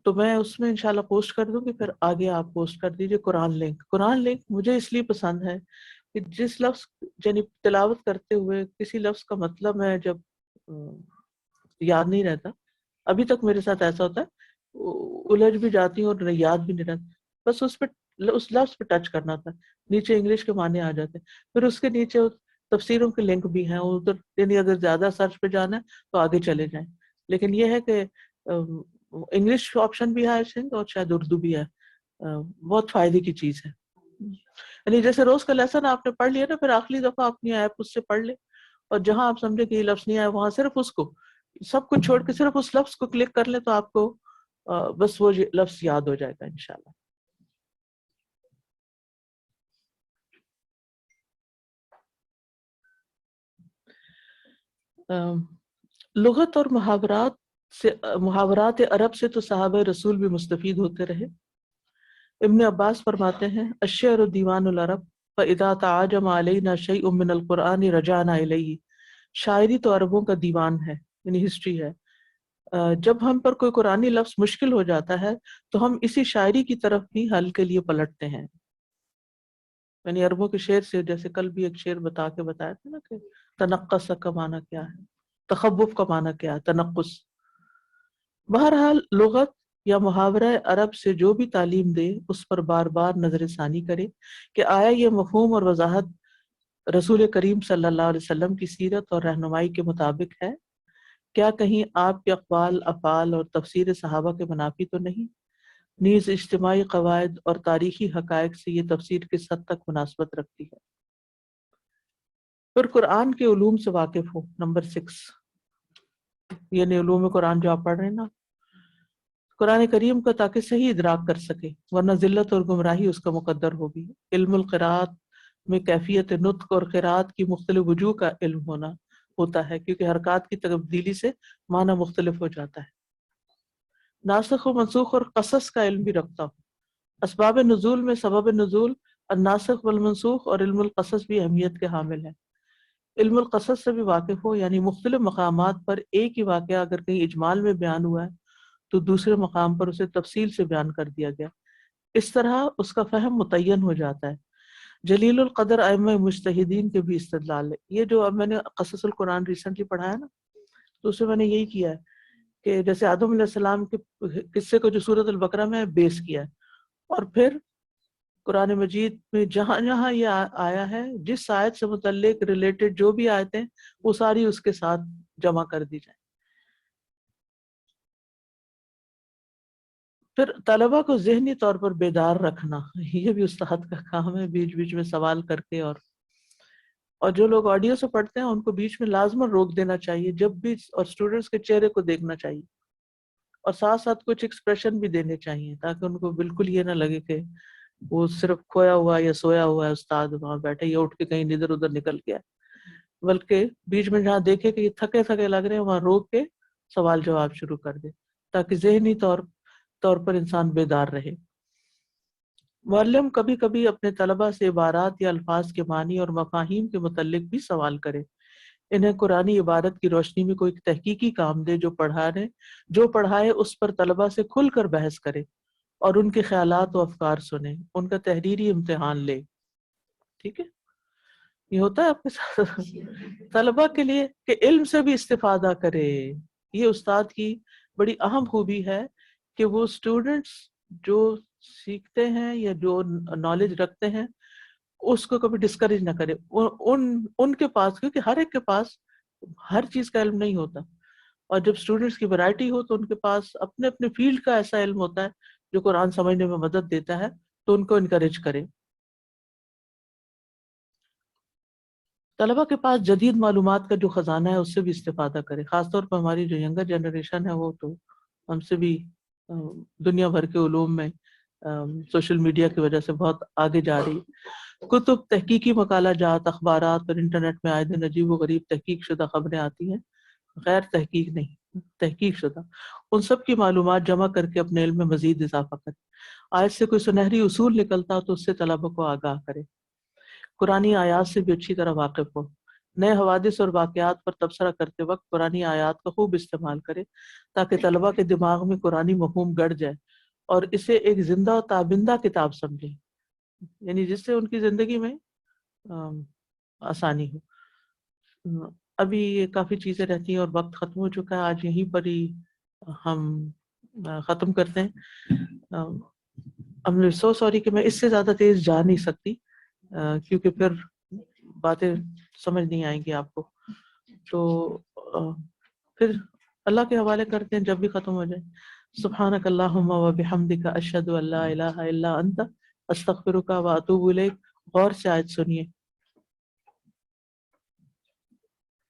تو میں اس میں انشاءاللہ پوسٹ کر دوں گی, پھر آگے آپ پوسٹ کر دیجیے قرآن لنک. قرآن لنک مجھے اس لیے پسند ہے کہ جس لفظ یعنی تلاوت کرتے ہوئے کسی لفظ کا مطلب میں جب یاد نہیں رہتا, ابھی تک میرے ساتھ ایسا ہوتا ہے, الجھ بھی جاتی ہوں اور یاد بھی نہیں رہتا, بس اس لفظ پہ ٹچ کرنا تھا, نیچے انگلش کے معنی آ جاتے ہیں, پھر اس کے نیچے تفسیروں کے لنک بھی ہیں ادھر, یعنی اگر زیادہ سرچ پہ جانا ہے تو آگے چلے جائیں. لیکن یہ ہے کہ انگلش آپشن بھی ہے اور شاید اردو بھی ہے, بہت فائدے کی چیز ہے. یعنی جیسے روز کا لیسن آپ نے پڑھ لیا نا, پھر آخری دفعہ اپنی ایپ اس سے پڑھ لے, اور جہاں آپ سمجھے کہ یہ لفظ نہیں آیا وہاں صرف اس کو, سب کچھ چھوڑ کے صرف اس لفظ کو کلک کر لیں تو آپ کو بس وہ لفظ یاد ہو جائے گا انشاءاللہ. لغت اور محاورات عرب سے تو صحابہ رسول بھی مستفید ہوتے رہے. ابن عباس فرماتے ہیں, الشعر دیوان العرب فاذا تعاجم علینا شیء من القرآن رجعنا الیہ. شاعری تو عربوں کا دیوان ہے, یعنی ہسٹری ہے. جب ہم پر کوئی قرآنی لفظ مشکل ہو جاتا ہے تو ہم اسی شاعری کی طرف بھی حل کے لیے پلٹتے ہیں. یعنی عربوں کے شعر سے, جیسے کل بھی ایک شعر بتا کے بتایا تھا نا کہ تنقص کا معنی کیا ہے, تخوف کا معنی کیا ہے, تنقص. بہرحال لغت یا محاورہ عرب سے جو بھی تعلیم دے اس پر بار بار نظر ثانی کرے کہ آیا یہ مفہوم اور وضاحت رسول کریم صلی اللہ علیہ وسلم کی سیرت اور رہنمائی کے مطابق ہے, کیا کہیں آپ کے اقوال, افعال اور تفسیر صحابہ کے منافی تو نہیں. نیز اجتماعی قواعد اور تاریخی حقائق سے یہ تفسیر کس حد تک مناسبت رکھتی ہے. پھر قرآن کے علوم سے واقف ہو، نمبر 6، یعنی علوم قرآن جو آپ پڑھ رہے ہیں نا، قرآن کریم کا، تاکہ صحیح ادراک کر سکے، ورنہ ذلت اور گمراہی اس کا مقدر ہوگی۔ علم القراءت میں کیفیت نطق اور قراءت کی مختلف وجوہ کا علم ہوتا ہے، کیونکہ حرکات کی تبدیلی سے معنی مختلف ہو جاتا ہے۔ ناسخ و منسوخ اور قصص کا علم بھی رکھتا ہوں۔ اسباب نزول میں سبب نزول، الناسخ والمنسوخ اور علم القصص بھی اہمیت کے حامل ہیں۔ علم القصص سے بھی واقف ہو، یعنی مختلف مقامات پر ایک ہی واقعہ اگر کہیں اجمال میں بیان ہوا ہے تو دوسرے مقام پر اسے تفصیل سے بیان کر دیا گیا، اس طرح اس کا فہم متعین ہو جاتا ہے۔ جلیل القدر ائمہ مجتہدین کے بھی استدلال ہے۔ یہ جو اب میں نے قصص القرآن ریسنٹلی پڑھا ہے نا، تو اس میں میں نے یہی کیا ہے کہ جیسے آدم علیہ السلام کے قصے کو جو سورۃ البقرہ میں بیس کیا ہے، اور پھر قرآن مجید میں جہاں جہاں یہ آیا ہے، جس آیت سے متعلق ریلیٹڈ جو بھی آیتیں، وہ ساری اس کے ساتھ جمع کر دی جائیں۔ پھر طلبہ کو ذہنی طور پر بیدار رکھنا، یہ بھی استاد کا کام ہے، بیچ بیچ میں سوال کر کے، اور جو لوگ آڈیو سے پڑھتے ہیں ان کو بیچ میں لازماً روک دینا چاہیے جب بھی، اور اسٹوڈنٹس کے چہرے کو دیکھنا چاہیے، اور ساتھ ساتھ کچھ ایکسپریشن بھی دینے چاہیے تاکہ ان کو بالکل یہ نہ لگے کہ وہ صرف کھویا ہوا یا سویا ہوا ہے استاد وہاں بیٹھے یا اٹھ کے کہیں ادھر ادھر نکل گیا، بلکہ بیچ میں جہاں دیکھے کہ یہ تھکے تھکے لگ رہے ہیں وہاں روک کے سوال جواب شروع کر دے تاکہ ذہنی طور پر انسان بیدار رہے۔ معلم کبھی کبھی اپنے طلبہ سے عبارات یا الفاظ کے معنی اور مفاہیم کے متعلق بھی سوال کرے، انہیں قرآنی عبارت کی روشنی میں کوئی تحقیقی کام دے، جو پڑھائے اس پر طلبہ سے کھل کر بحث کرے اور ان کے خیالات و افکار سنے، ان کا تحریری امتحان لے۔ ٹھیک ہے، یہ ہوتا ہے آپ کے ساتھ طلبہ کے لیے کہ علم سے بھی استفادہ کرے۔ یہ استاد کی بڑی اہم خوبی ہے کہ وہ اسٹوڈنٹس جو سیکھتے ہیں یا جو نالج رکھتے ہیں اس کو کبھی ڈسکریج نہ کرے ان کے پاس، کیونکہ ہر ایک کے پاس ہر چیز کا علم نہیں ہوتا، اور جب اسٹوڈنٹس کی ورائٹی ہو تو ان کے پاس اپنے اپنے فیلڈ کا ایسا علم ہوتا ہے جو قرآن سمجھنے میں مدد دیتا ہے، تو ان کو انکریج کرے۔ طلبہ کے پاس جدید معلومات کا جو خزانہ ہے اس سے بھی استفادہ کرے، خاص طور پر ہماری جو ینگر جنریشن ہے وہ تو ہم سے بھی دنیا بھر کے علوم میں سوشل میڈیا کی وجہ سے بہت آگے جا رہی ہے۔ کتب، تحقیقی مقالہ جات، اخبارات اور انٹرنیٹ میں آئے دن عجیب و غریب تحقیق شدہ خبریں آتی ہیں، غیر تحقیق نہیں، تحقیق شدہ، ان سب کی معلومات جمع کر کے اپنے علم میں مزید اضافہ کرے۔ آیت سے کوئی سنہری اصول نکلتا تو اس سے طلبہ کو آگاہ کرے۔ قرآنی آیات سے بھی اچھی طرح واقف ہو، نئے حوادث اور واقعات پر تبصرہ کرتے وقت قرآنی آیات کا خوب استعمال کرے تاکہ طلبہ کے دماغ میں قرآنی مفہوم گڑ جائے اور اسے ایک زندہ و تابندہ کتاب سمجھیں، یعنی جس سے ان کی زندگی میں آسانی ہو۔ ابھی یہ کافی چیزیں رہتی ہیں اور وقت ختم ہو چکا ہے، آج یہیں پر ہی ہم ختم کرتے ہیں۔ I'm so sorry کہ میں اس سے زیادہ تیز جا نہیں سکتی کیونکہ پھر باتیں سمجھ نہیں آئیں گی آپ کو، تو پھر اللہ کے حوالے کرتے ہیں جب بھی ختم ہو جائے۔ سبحانک اللہم و بحمدک اشہد ان لا الہ الا انت استغفرک و اتوب الیک۔ غور سے آیت سنیے۔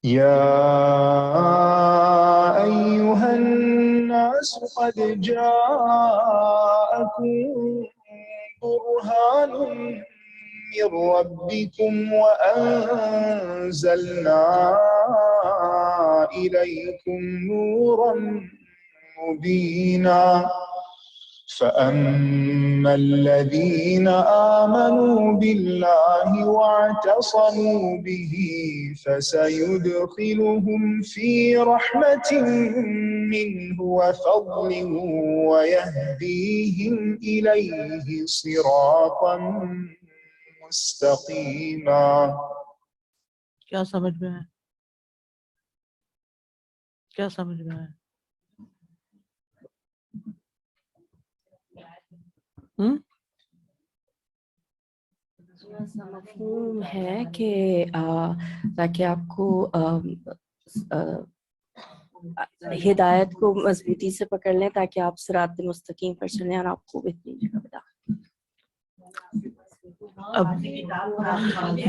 یا ایہا الناس قد جاءکم برہان من ربکم وانزلنا الیکم نورا مبینا فأما الذين آمنوا بالله واعتصموا به فسيدخلهم في رحمة منه وفضل ويهديهم إليه صراطا مستقيما۔
کیا سمجھ میں ہے؟ کیا سمجھ میں ہے؟
مفہوم ہے کہ تاکہ آپ کو ہدایت کو مضبوطی سے پکڑ لیں تاکہ آپ صراط مستقیم پر چلیں اور آپ کو بہترین جگہ بتا۔
اب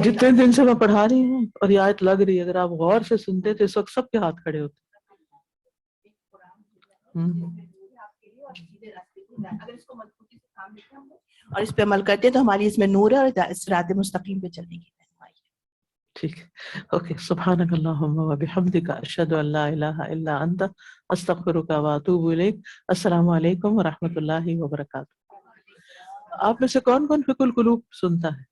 جتنے دن سے میں پڑھا رہی ہوں اور یہ آیت لگ رہی ہے، اگر آپ غور سے سنتے تو اس وقت سب کے ہاتھ کھڑے ہوتے.
اور اس پہ عمل کرتے ہیں تو ہماری اس میں نور ہے اور صراط مستقیم پہ چلنے کی رہنمائی ہے.
ٹھیک ہے، اوکے. سبحانک اللہم و بحمدک، اشہد ان لا الہ الا انت، استغفرک و اتوب الیک. السلام علیکم و رحمۃ اللہ وبرکاتہ. آپ میں سے کون کون فقہ القلوب سنتا ہے؟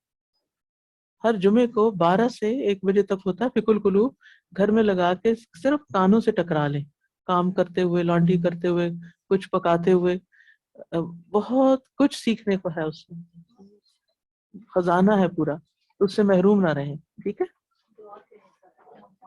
ہر جمعے کو 12 سے 1 بجے تک ہوتا ہے فقہ القلوب. گھر میں لگا کے صرف کانوں سے ٹکرا لیں، کام کرتے ہوئے، لانڈری کرتے ہوئے، کچھ پکاتے ہوئے. بہت کچھ سیکھنے کو ہے، اس میں خزانہ ہے پورا، اس سے محروم نہ رہیں. ٹھیک ہے.